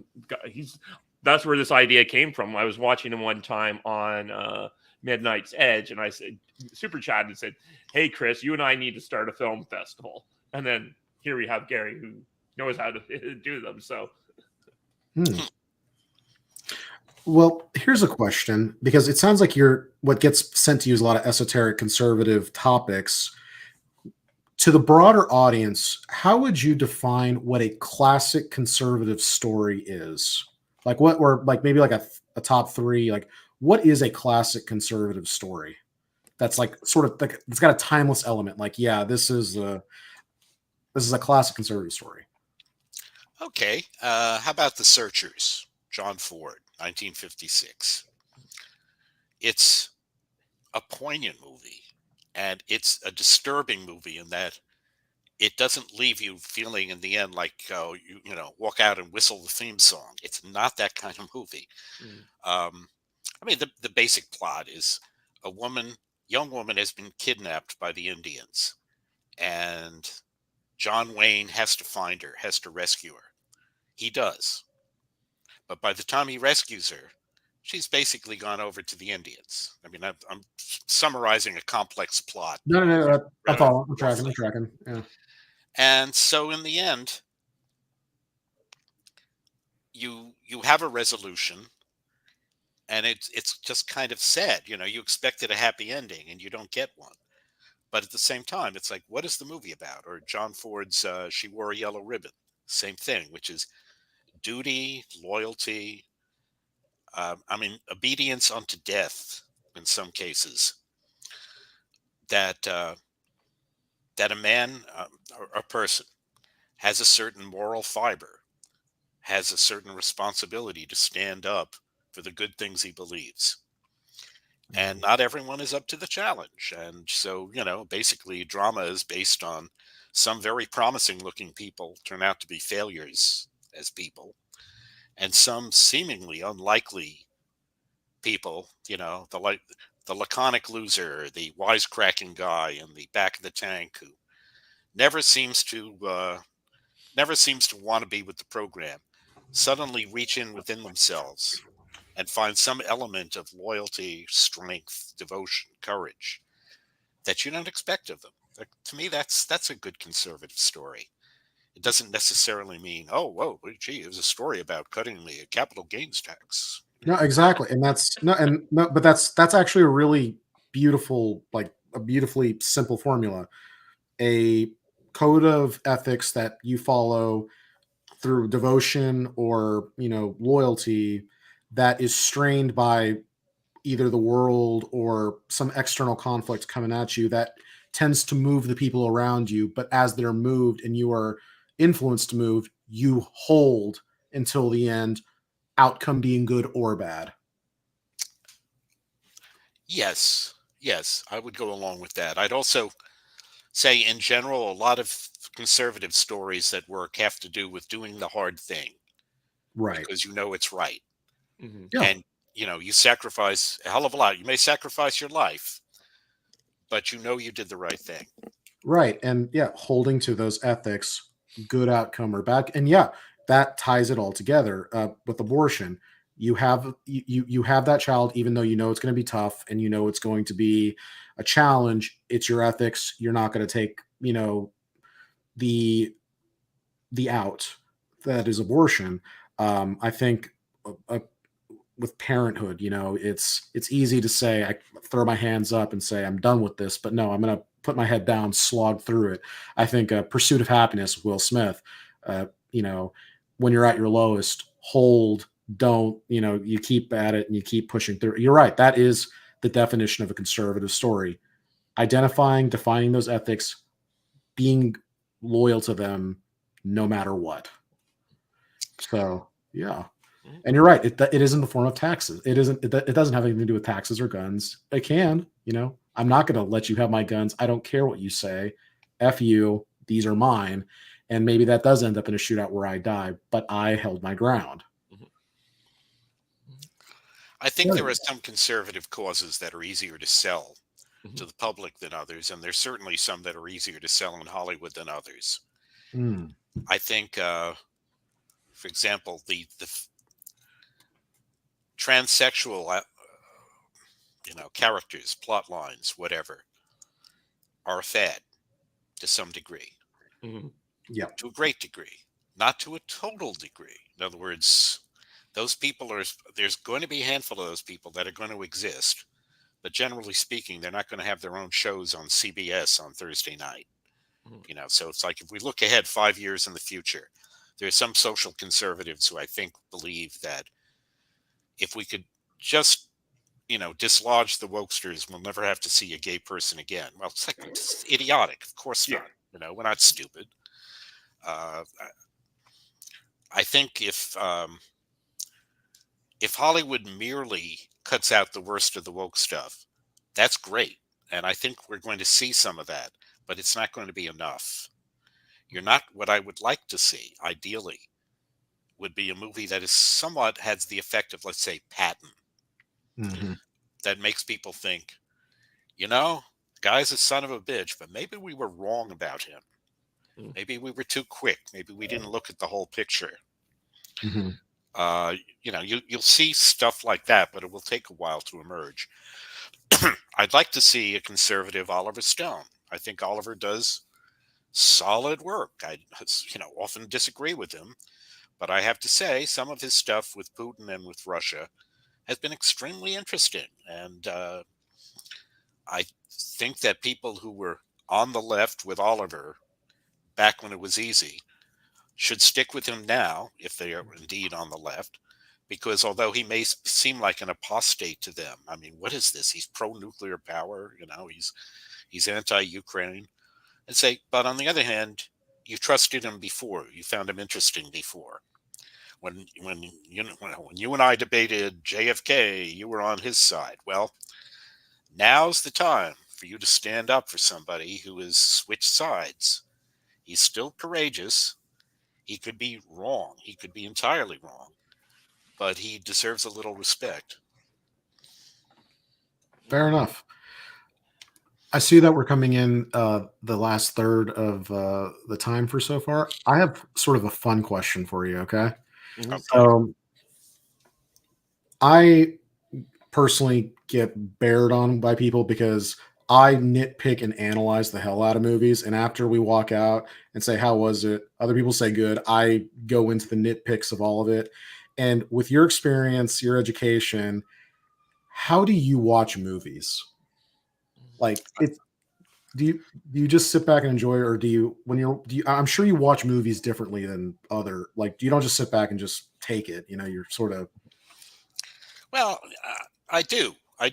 that's where this idea came from. I was watching him one time on Midnight's Edge, and I said, super chat and said, "Hey, Chris, you and I need to start a film festival." And then here we have Gary, who knows how to do them. So, Well, here's a question, because it sounds like what gets sent to you is a lot of esoteric conservative topics. To the broader audience, how would you define what a classic conservative story is? Like what, or like maybe like a top three, like what is a classic conservative story? That's like sort of like, it's got a timeless element. Like, yeah, this is a classic conservative story. Okay. How about The Searchers? John Ford, 1956. It's a poignant movie, and it's a disturbing movie in that it doesn't leave you feeling in the end like walk out and whistle the theme song. It's not that kind of movie. I mean, the basic plot is young woman has been kidnapped by the Indians, and John Wayne has to find her, has to rescue her. He does. But by the time he rescues her, she's basically gone over to the Indians. I mean, I'm summarizing a complex plot. No. I'm following. I'm tracking. Yeah. And so in the end, you have a resolution, and it's just kind of sad. You expected a happy ending, and you don't get one. But at the same time, it's like, what is the movie about? Or John Ford's She Wore a Yellow Ribbon. Same thing, which is duty, loyalty, obedience unto death in some cases. That a man or a person has a certain moral fiber, has a certain responsibility to stand up for the good things he believes. And not everyone is up to the challenge. And so, basically drama is based on some very promising looking people turn out to be failures as people, and some seemingly unlikely people, the laconic loser, the wisecracking guy in the back of the tank who never seems to want to be with the program, suddenly reach in within themselves and find some element of loyalty, strength, devotion, courage that you don't expect of them. To me, that's a good conservative story. It doesn't necessarily mean, oh, whoa, gee, it was a story about cutting the capital gains tax. No, exactly. And but that's actually a really beautiful, like a beautifully simple formula. A code of ethics that you follow through devotion or, loyalty, that is strained by either the world or some external conflict coming at you, that tends to move the people around you. But as they're moved and you are influenced to move, you hold until the end, outcome being good or bad. Yes, I would go along with that. I'd also say, in general, a lot of conservative stories that work have to do with doing the hard thing, Right. because it's right. Yeah. And you sacrifice a hell of a lot. You may sacrifice your life, but you did the right thing. Right. And yeah, holding to those ethics good outcome or bad. And yeah, that ties it all together. With abortion, you have that child, even though you know it's going to be tough and you know it's going to be a challenge. It's your ethics. You're not going to take the out that is abortion. I think uh, with parenthood, it's easy to say I throw my hands up and say I'm done with this, but no, I'm going to put my head down, slog through it. I think Pursuit of Happiness, Will Smith, uh, you know, when you're at your lowest, hold, don't, you keep at it and you keep pushing through. You're right. That is the definition of a conservative story. Identifying, defining those ethics, being loyal to them no matter what. So, yeah. And you're right. It is in the form of taxes. It isn't. It doesn't have anything to do with taxes or guns. It can. I'm not going to let you have my guns. I don't care what you say. F you. These are mine. And maybe that does end up in a shootout where I die, but I held my ground. I think there are some conservative causes that are easier to sell to the public than others, and there's certainly some that are easier to sell in Hollywood than others. Mm. I think, for example, the transsexual, characters, plot lines, whatever, are a fad to some degree. Yeah. To a great degree, not to a total degree. In other words, those people there's going to be a handful of those people that are going to exist, but generally speaking, they're not going to have their own shows on CBS on Thursday night. So it's like if we look ahead 5 years in the future, there's some social conservatives who I think believe that if we could just dislodge the wokesters, we'll never have to see a gay person again. Well, it's idiotic. Of course not. We're not stupid. I think if Hollywood merely cuts out the worst of the woke stuff, that's great. And I think we're going to see some of that, but it's not going to be enough. You're not what I would like to see, ideally, would be a movie that is somewhat has the effect of, let's say, Patton. Mm-hmm. That makes people think, guy's a son of a bitch, but maybe we were wrong about him. Maybe we were too quick. Maybe we didn't look at the whole picture. Mm-hmm. You'll see stuff like that, but it will take a while to emerge. I'd like to see a conservative Oliver Stone. I think Oliver does solid work. I often disagree with him, but I have to say some of his stuff with Putin and with Russia has been extremely interesting. And I think that people who were on the left with Oliver back when it was easy should stick with him now, if they are indeed on the left, because although he may seem like an apostate to them, I mean, what is this? He's pro-nuclear power, he's anti-Ukraine, and say, but on the other hand, you trusted him before, you found him interesting before. When you and I debated JFK, you were on his side. Well, now's the time for you to stand up for somebody who has switched sides. He's still courageous. He could be wrong. He could be entirely wrong. But he deserves a little respect. Fair enough. I see that we're coming in the last third of the time for so far. I have sort of a fun question for you, okay? Okay. I personally get bared on by people because I nitpick and analyze the hell out of movies. And after we walk out and say, how was it? Other people say good. I go into the nitpicks of all of it. And with your experience, your education, how do you watch movies? Like do you just sit back and enjoy it, or I'm sure you watch movies differently than you don't just sit back and just take it, you're sort of. Well, I do. I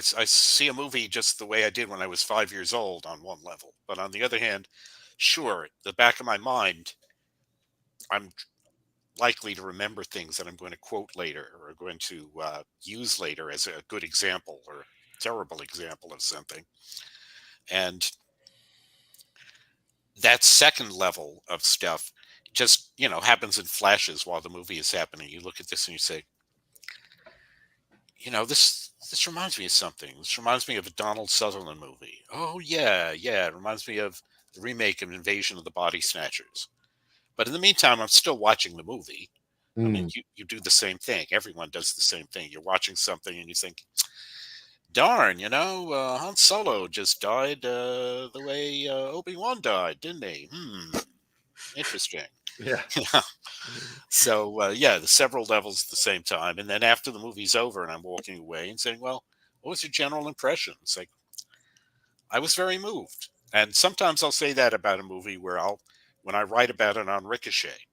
see a movie just the way I did when I was 5 years old on one level. But on the other hand, sure, the back of my mind, I'm likely to remember things that I'm going to quote later or going to use later as a good example or terrible example of something. And that second level of stuff just, happens in flashes while the movie is happening. You look at this and you say, this reminds me of something. This reminds me of a Donald Sutherland movie. Oh, yeah. It reminds me of the remake of Invasion of the Body Snatchers. But in the meantime, I'm still watching the movie. I mean, Mm. you do the same thing. Everyone does the same thing. You're watching something and you think, darn, Han Solo just died the way Obi-Wan died, didn't he? Interesting. Yeah. Yeah. So, yeah, the several levels at the same time. And then after the movie's over and I'm walking away and saying, well, what was your general impression? It's like, I was very moved. And sometimes I'll say that about a movie where when I write about it on Ricochet,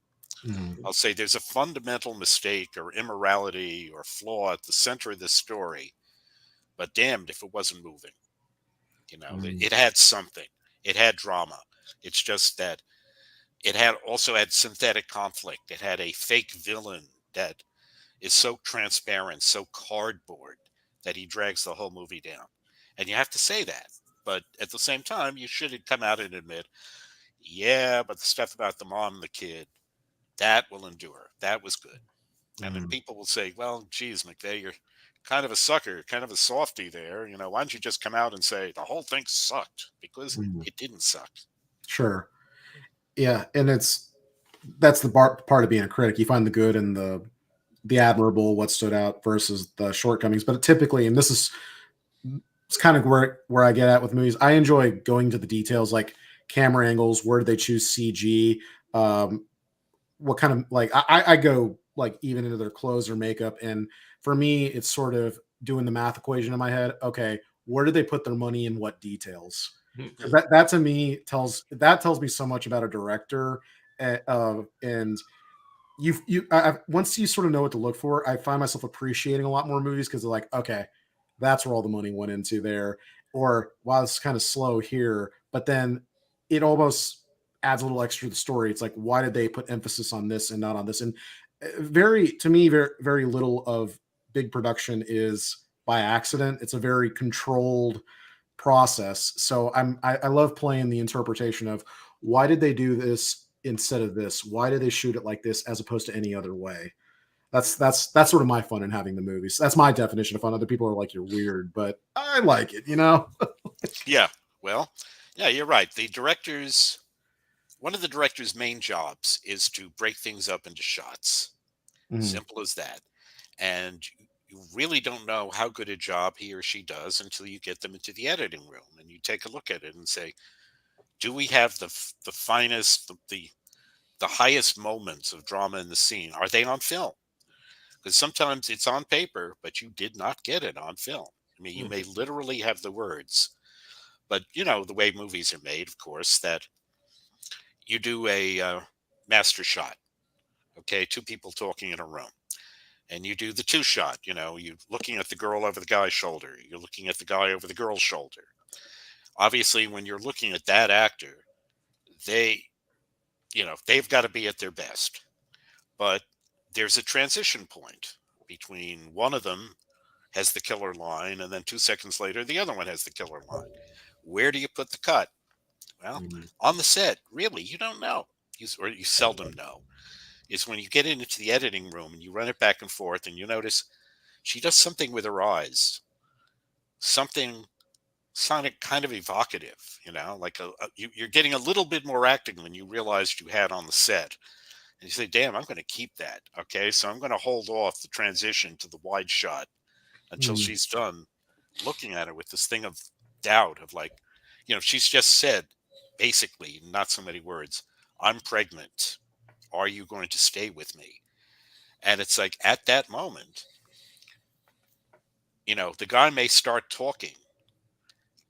Mm. I'll say there's a fundamental mistake or immorality or flaw at the center of this story, but damned if it wasn't moving. Mm. It had something. It had drama. It's just that it also had synthetic conflict. It had a fake villain that is so transparent, so cardboard that he drags the whole movie down. And you have to say that. But at the same time, you should come out and admit, yeah, but the stuff about the mom and the kid, that will endure. That was good. And then Mm. people will say, well, geez, McVey, you're kind of a sucker, kind of a softy there. Why don't you just come out and say the whole thing sucked? Because Mm. it didn't suck. Sure. Yeah, and that's the part of being a critic. You find the good and the admirable, what stood out versus the shortcomings. But typically, and this is it's kind of where I get at with movies. I enjoy going to the details, like camera angles. Where did they choose CG? What kind of like I go like even into their clothes or makeup, and for me, it's sort of doing the math equation in my head. Okay, where did they put their money in what details? Because Mhm. that to me tells me so much about a director, and once you sort of know what to look for, I find myself appreciating a lot more movies because they're like, okay, that's where all the money went into there, or wow, it's kind of slow here, but then it almost adds a little extra to the story. It's like, why did they put emphasis on this and not on this? And to me, very very little of big production is by accident. It's a very controlled process. So I love playing the interpretation of why did they do this instead of this? Why did they shoot it like this as opposed to any other way? That's sort of my fun in having the movies. That's my definition of fun. Other people are like, you're weird, but I like it, you know? Yeah. Well, yeah, you're right. One of the director's main jobs is to break things up into shots. Mhm. Simple as that. And you really don't know how good a job he or she does until you get them into the editing room and you take a look at it and say, do we have the finest, the highest moments of drama in the scene? Are they on film? Because sometimes it's on paper, but you did not get it on film. I mean, you may literally have the words, but the way movies are made, of course, that you do a master shot. Okay, two people talking in a room, and you do the two shot. You looking at the girl over the guy's shoulder. You're looking at the guy over the girl's shoulder. Obviously, when you're looking at that actor, they, they've got to be at their best. But there's a transition point between one of them has the killer line, and then 2 seconds later, the other one has the killer line. Where do you put the cut? Well, Mhm. on the set, really, you don't know, or you seldom know. Is when you get into the editing room and you run it back and forth, and you notice she does something with her eyes, something sounded kind of evocative, like you're getting a little bit more acting than you realized you had on the set. And you say, damn, I'm going to keep that. Okay, so I'm going to hold off the transition to the wide shot until Mhm. she's done looking at it with this thing of doubt of like, she's just said, basically, not so many words, I'm pregnant. Are you going to stay with me? And it's like at that moment, the guy may start talking,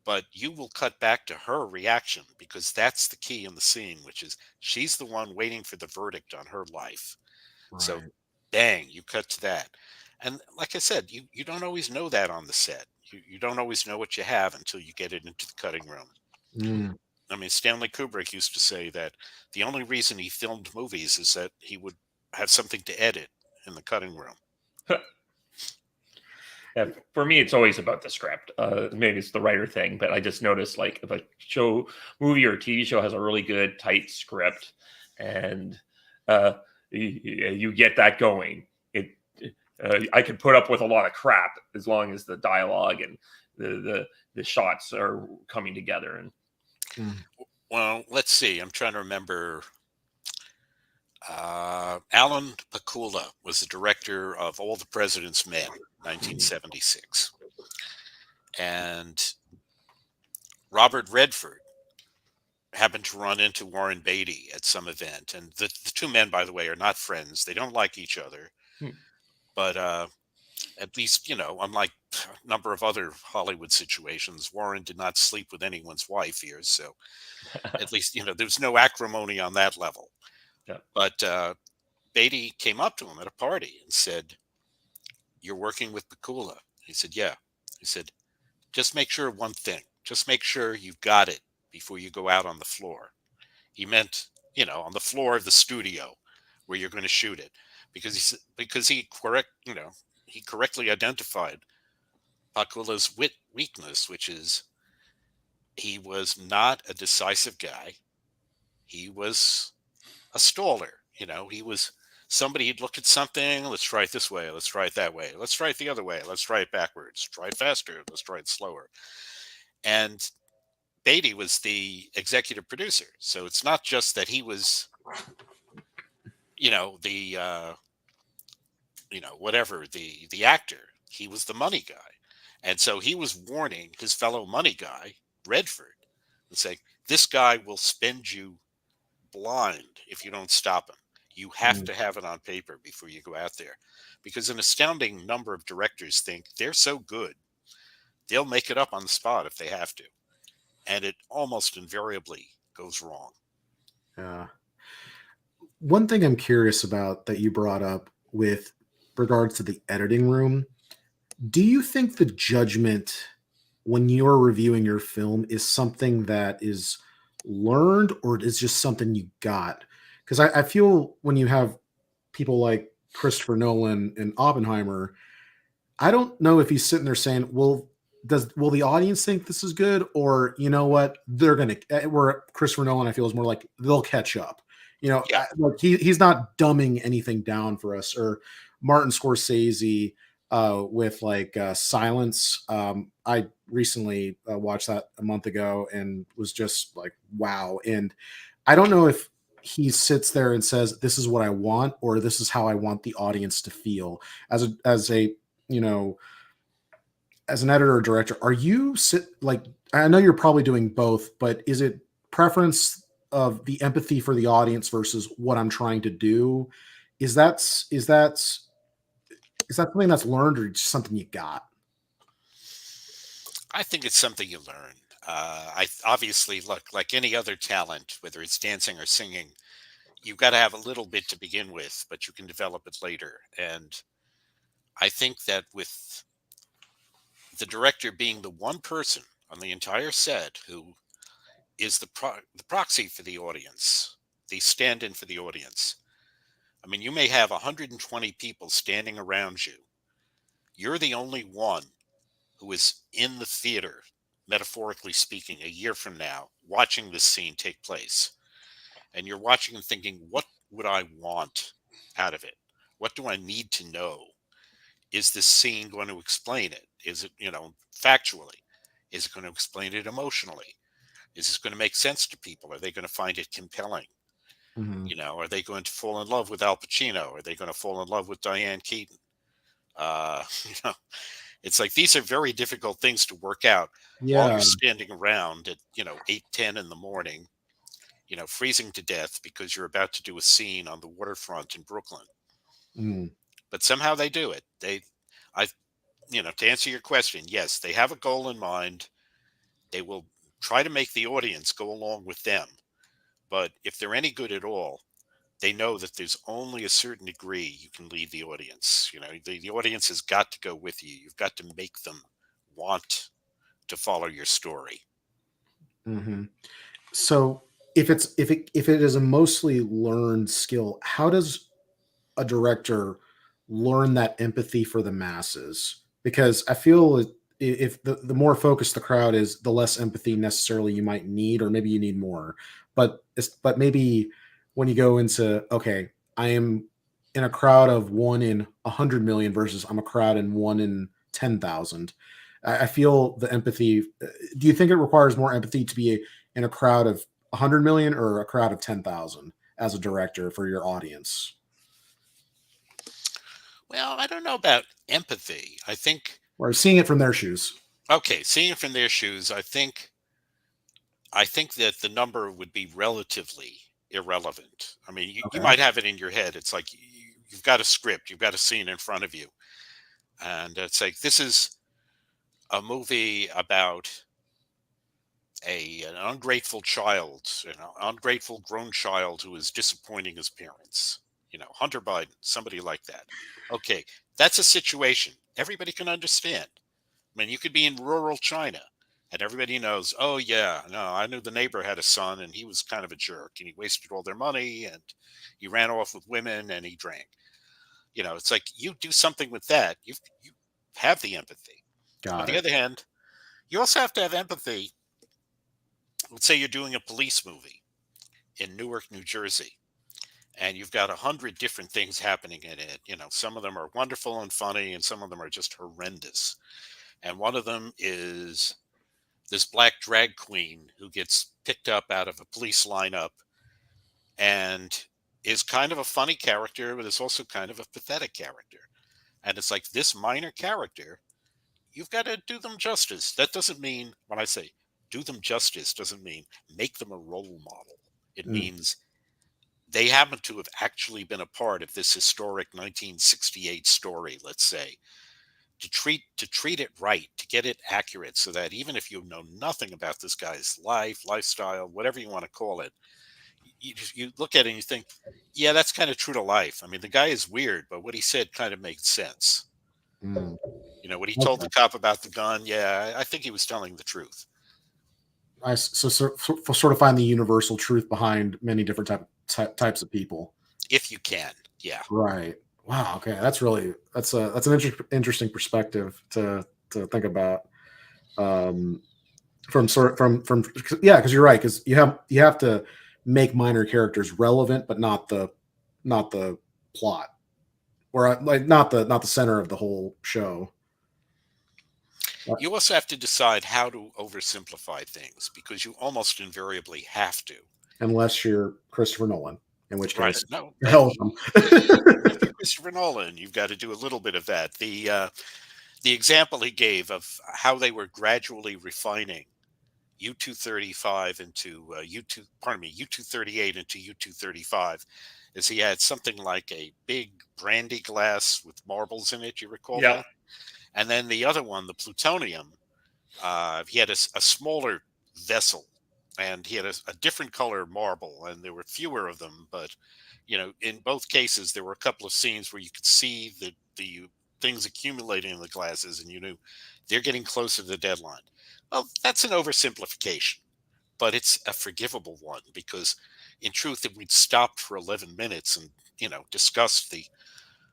but you will cut back to her reaction because that's the key in the scene, which is she's the one waiting for the verdict on her life. So Right. bang, you cut to that. And like I said, you don't always know that on the set. You don't always know what you have until you get it into the cutting room. Mm. I mean, Stanley Kubrick used to say that the only reason he filmed movies is that he would have something to edit in the cutting room. Yeah, for me, it's always about the script. Maybe it's the writer thing, but I just noticed like if a movie or TV show has a really good, tight script, and uh, you get that going, I could put up with a lot of crap as long as the dialogue and the shots are coming together. And Mm. Well, let's see. I'm trying to remember. Alan Pakula was the director of All the President's Men, Mhm. 1976. And Robert Redford happened to run into Warren Beatty at some event. And the two men, by the way, are not friends. They don't like each other. Hmm. But at least, unlike a number of other Hollywood situations, Warren did not sleep with anyone's wife here. So at least, there's no acrimony on that level. Yeah. But Beatty came up to him at a party and said, "You're working with Pakula." He said, "Yeah." He said, "Just make sure of one thing. Just make sure you've got it before you go out on the floor." He meant, on the floor of the studio where you're going to shoot it, because he correctly identified Pakula's weakness, which is he was not a decisive guy. He was a staller. He was somebody who'd look at something. Let's try it this way. Let's try it that way. Let's try it the other way. Let's try it backwards. Try it faster. Let's try it slower. And Beatty was the executive producer. So it's not just that he was, the, whatever, the actor. He was the money guy. And so he was warning his fellow money guy, Redford, and saying, this guy will spend you blind if you don't stop him. You have Mm. to have it on paper before you go out there, because an astounding number of directors think they're so good they'll make it up on the spot if they have to, and it almost invariably goes wrong. Yeah. One thing I'm curious about that you brought up with regards to the editing room, do you think the judgment when you're reviewing your film is something that is learned or is just something you got? Because I feel when you have people like Christopher Nolan and Oppenheimer, I don't know if he's sitting there saying, "Well, will the audience think this is good?" Or you know what, they're gonna. Where Christopher Nolan, I feel, is more like they'll catch up. Yeah, Like he's not dumbing anything down for us. Or Martin Scorsese with like Silence. I recently watched that a month ago and was just like, wow. And I don't know if he sits there and says, "This is what I want," or "This is how I want the audience to feel." As a you know, as an editor or director, are you like, I know you're probably doing both, but is it preference of the empathy for the audience versus what I'm trying to do? Is that is that is that something that's learned or just something you got? I think it's something you learn. I obviously look like any other talent, whether it's dancing or singing. You've got to have a little bit to begin with, but you can develop it later. And I think that with the director being the one person on the entire set who is the proxy for the audience, the stand-in for the audience. I mean, you may have 120 people standing around you. You're the only one who is in the theater, metaphorically speaking, a year from now, watching this scene take place. And you're watching and thinking, what would I want out of it? What do I need to know? Is this scene going to explain it? Is it, factually? Is it going to explain it emotionally? Is this going to make sense to people? Are they going to find it compelling? Mhm. Are they going to fall in love with Al Pacino? Are they going to fall in love with Diane Keaton? Uh, you know, it's like these are very difficult things to work out while you're Yeah. standing around at 8:10 in the morning, freezing to death because you're about to do a scene on the waterfront in Brooklyn. Mm. But somehow they do it. I, to answer your question, yes, they have a goal in mind. They will try to make the audience go along with them. But if they're any good at all, they know that there's only a certain degree you can lead the audience. The audience has got to go with you. You've got to make them want to follow your story. Hmm. So if it is a mostly learned skill, how does a director learn that empathy for the masses? Because I feel if the more focused the crowd is, the less empathy necessarily you might need, or maybe you need more. But maybe when you go into, okay, I am in a crowd of 1 in 100 million versus I'm a crowd in 1 in 10,000. I feel the empathy. Do you think it requires more empathy to be in a crowd of 100 million or a crowd of 10,000? as a director for your audience? Well, I don't know about empathy. Or seeing it from their shoes? Okay, seeing it from their shoes, I think that the number would be relatively irrelevant. I mean, you Okay. might have it in your head. It's like you've got a script, you've got a scene in front of you, and it's like this is a movie about an ungrateful child, ungrateful grown child who is disappointing his parents. Hunter Biden, somebody like that. Okay, that's a situation everybody can understand. I mean, you could be in rural China and everybody knows, oh, yeah, no, I knew the neighbor had a son and he was kind of a jerk and he wasted all their money and he ran off with women and he drank. It's like you do something with that. You have the empathy. On Got the it. other hand, you also have to have empathy. Let's say you're doing a police movie in Newark, New Jersey, and you've got 100 different things happening in it. Some of them are wonderful and funny, and some of them are just horrendous. And one of them is this black drag queen who gets picked up out of a police lineup and is kind of a funny character, but is also kind of a pathetic character. And it's like this minor character, you've got to do them justice. That doesn't mean, when I say do them justice, doesn't mean make them a role model. It Mm. means they happen to have actually been a part of this historic 1968 story, let's say, to treat it right, to get it accurate, so that even if you know nothing about this guy's lifestyle, whatever you want to call it, you look at it and you think, yeah, that's kind of true to life. I mean, the guy is weird, but what he said kind of makes sense. Mm. What he told Okay. the cop about the gun, yeah, I think he was telling the truth. So sort of find the universal truth behind many different types of people. If you can, yeah. Right. Wow. Okay. That's an interesting perspective to think about. Um, from yeah, because you're right, because you have to make minor characters relevant, but not the plot, or like not the center of the whole show. You also have to decide how to oversimplify things because you almost invariably have to. Unless you're Christopher Nolan, in which Right. case No, you're welcome. if you're Christopher Nolan, you've got to do a little bit of that. The example he gave of how they were gradually refining U-235 into U-238 into U-235 is he had something like a big brandy glass with marbles in it. You recall Yeah. that? And then the other one, the plutonium, he had a smaller vessel, and he had a different color marble, and there were fewer of them. But in both cases, there were a couple of scenes where you could see the things accumulating in the glasses, and you knew they're getting closer to the deadline. Well, that's an oversimplification, but it's a forgivable one because, in truth, if we'd stopped for 11 minutes and discussed the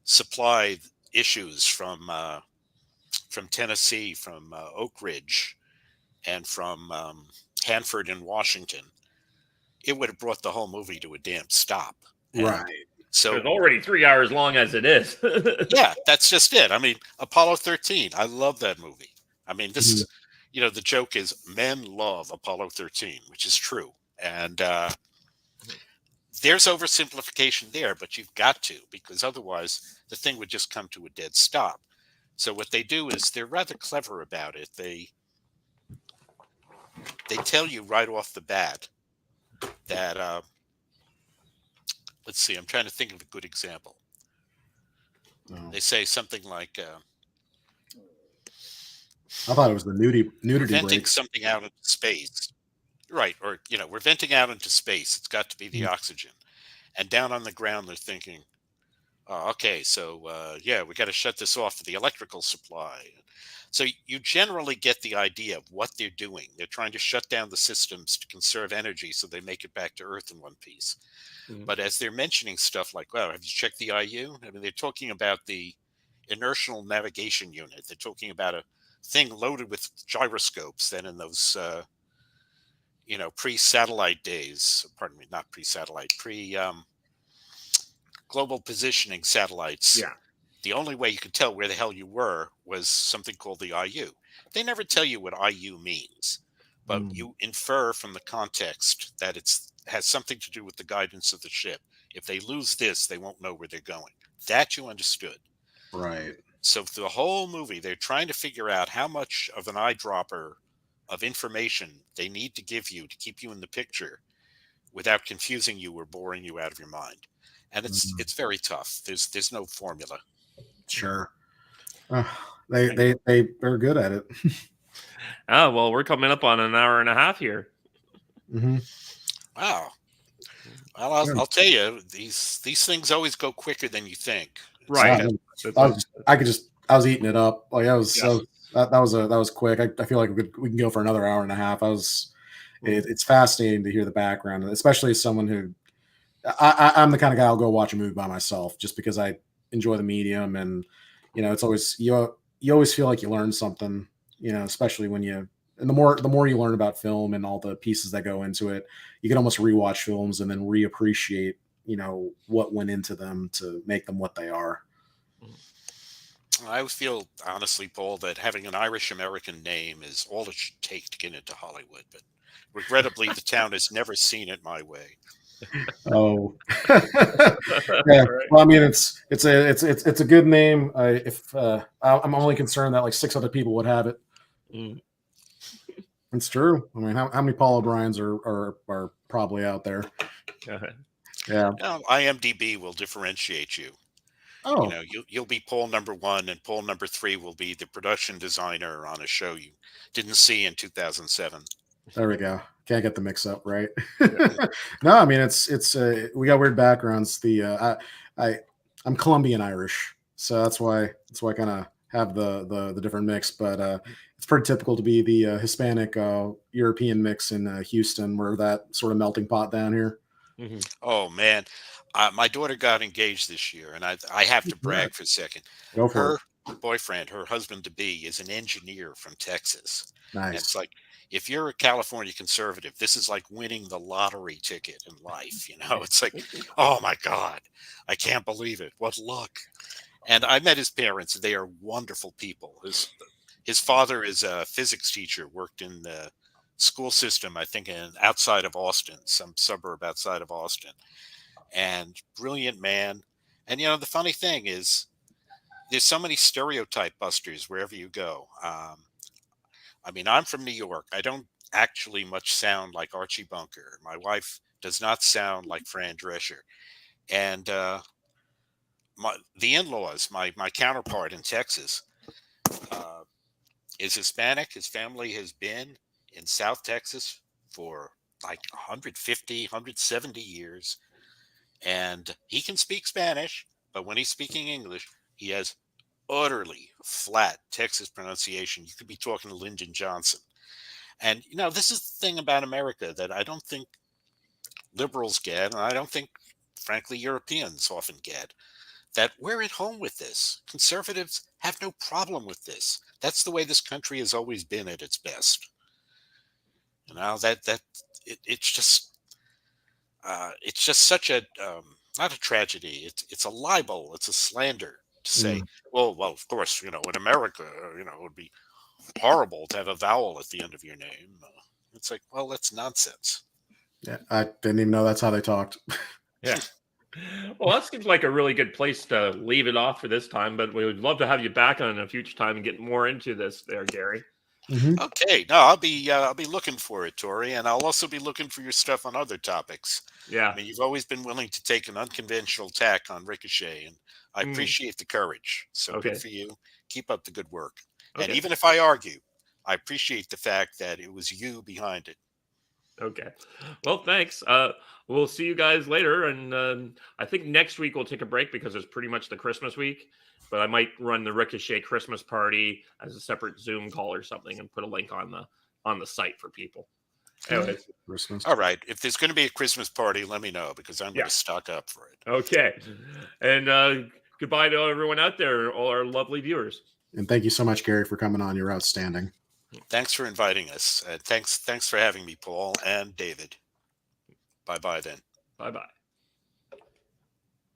supply issues from Tennessee, from Oak Ridge, and from Hanford and Washington, it would have brought the whole movie to a damn stop. And Right. so, It's already 3 hours long as it is. yeah, that's just it. I mean, Apollo 13, I love that movie. I mean, this Mhm. is, the joke is men love Apollo 13, which is true. And there's oversimplification there, but you've got to, because otherwise the thing would just come to a dead stop. So what they do is they're rather clever about it. They tell you right off the bat that let's see, I'm trying to think of a good example. Oh. They say something like I thought it was the we're nudity venting breaks. something out into space, right? Or we're venting out into space. It's got to be the Mm. oxygen. And down on the ground, they're thinking, oh, okay, so yeah, we got to shut this off for the electrical supply. So you generally get the idea of what they're doing. They're trying to shut down the systems to conserve energy so they make it back to Earth in one piece. Mhm. But as they're mentioning stuff like, well, have you checked the IU? I mean, they're talking about the inertial navigation unit. They're talking about a thing loaded with gyroscopes then in those, pre-satellite days. Pardon me, not pre-satellite, global positioning satellites. Yeah. The only way you could tell where the hell you were was something called the IU. They never tell you what IU means. but you infer from the context that has something to do with the guidance of the ship. If they lose this, they won't know where they're going. That you understood. Right. So for the whole movie, they're trying to figure out how much of an eyedropper of information they need to give you to keep you in the picture without confusing you or boring you out of your mind. And it's very tough. There's no formula. Sure. They're good at it. Oh, well, we're coming up on an hour and a half here. Wow. Well, I'll tell you, these things always go quicker than you think. Right. I was eating it up. Like that was quick. I feel like we can go for another hour and a half. It's fascinating to hear the background, especially as someone who I'm the kind of guy I'll go watch a movie by myself just because I enjoy the medium, and it's always you always feel like you learn something, especially when and the more you learn about film and all the pieces that go into it, you can almost rewatch films and then reappreciate, what went into them to make them what they are. I always feel, honestly, Paul, that having an Irish American name is all it should take to get into Hollywood. But regrettably, the town has never seen it my way. Oh, yeah. Well, I mean, it's a good name. I'm only concerned that like 6 other people would have it. It's true. I mean, how many Paul O'Briens are probably out there? Yeah. IMDb will differentiate you. Oh, you'll be Paul number 1, and Paul number 3 will be the production designer on a show you didn't see in 2007. There we go. Can't get the mix up, right? No, I mean it's we got weird backgrounds. I'm Colombian Irish, so that's why I kind of have the different mix. But it's pretty typical to be the Hispanic European mix in Houston. We're that sort of melting pot down here. Oh man, my daughter got engaged this year, and I have to brag for a second. Go for her boyfriend, her husband to be, is an engineer from Texas. Nice. And it's like, if you're a California conservative, this is like winning the lottery ticket in life. It's like, oh my God, I can't believe it. What luck. And I met his parents. They are wonderful people. His father is a physics teacher, worked in the school system, I think, outside of Austin, some suburb outside of Austin. And brilliant man. And, the funny thing is, there's so many stereotype busters wherever you go. I mean, I'm from New York. I don't actually much sound like Archie Bunker. My wife does not sound like Fran Drescher. And the in-laws, my counterpart in Texas, is Hispanic. His family has been in South Texas for like 150, 170 years. And he can speak Spanish, but when he's speaking English, he has utterly flat Texas pronunciation. You could be talking to Lyndon Johnson. And, this is the thing about America that I don't think liberals get, and I don't think, frankly, Europeans often get, that we're at home with this. Conservatives have no problem with this. That's the way this country has always been at its best. It's just such a, not a tragedy. It's a libel. It's a slander to say, well, of course, in America, it would be horrible to have a vowel at the end of your name. It's like, well, that's nonsense. Yeah, I didn't even know that's how they talked. Yeah. Well, that seems like a really good place to leave it off for this time, but we would love to have you back on a future time and get more into this there, Gary. Okay. No, I'll be looking for it, Tori, and I'll also be looking for your stuff on other topics. Yeah. I mean, you've always been willing to take an unconventional tack on Ricochet, and I appreciate the courage. So good for you. Keep up the good work. And even if I argue, I appreciate the fact that it was you behind it. Okay. Well, thanks. We'll see you guys later. And I think next week we'll take a break because it's pretty much the Christmas week. But I might run the Ricochet Christmas party as a separate Zoom call or something and put a link on the site for people. Anyways. Christmas. All right. If there's going to be a Christmas party, let me know because I'm going to stock up for it. Okay. And goodbye to everyone out there, all our lovely viewers. And thank you so much, Gary, for coming on. You're outstanding. Thanks for inviting us. Thanks for having me, Paul and David. Bye-bye then. Bye-bye.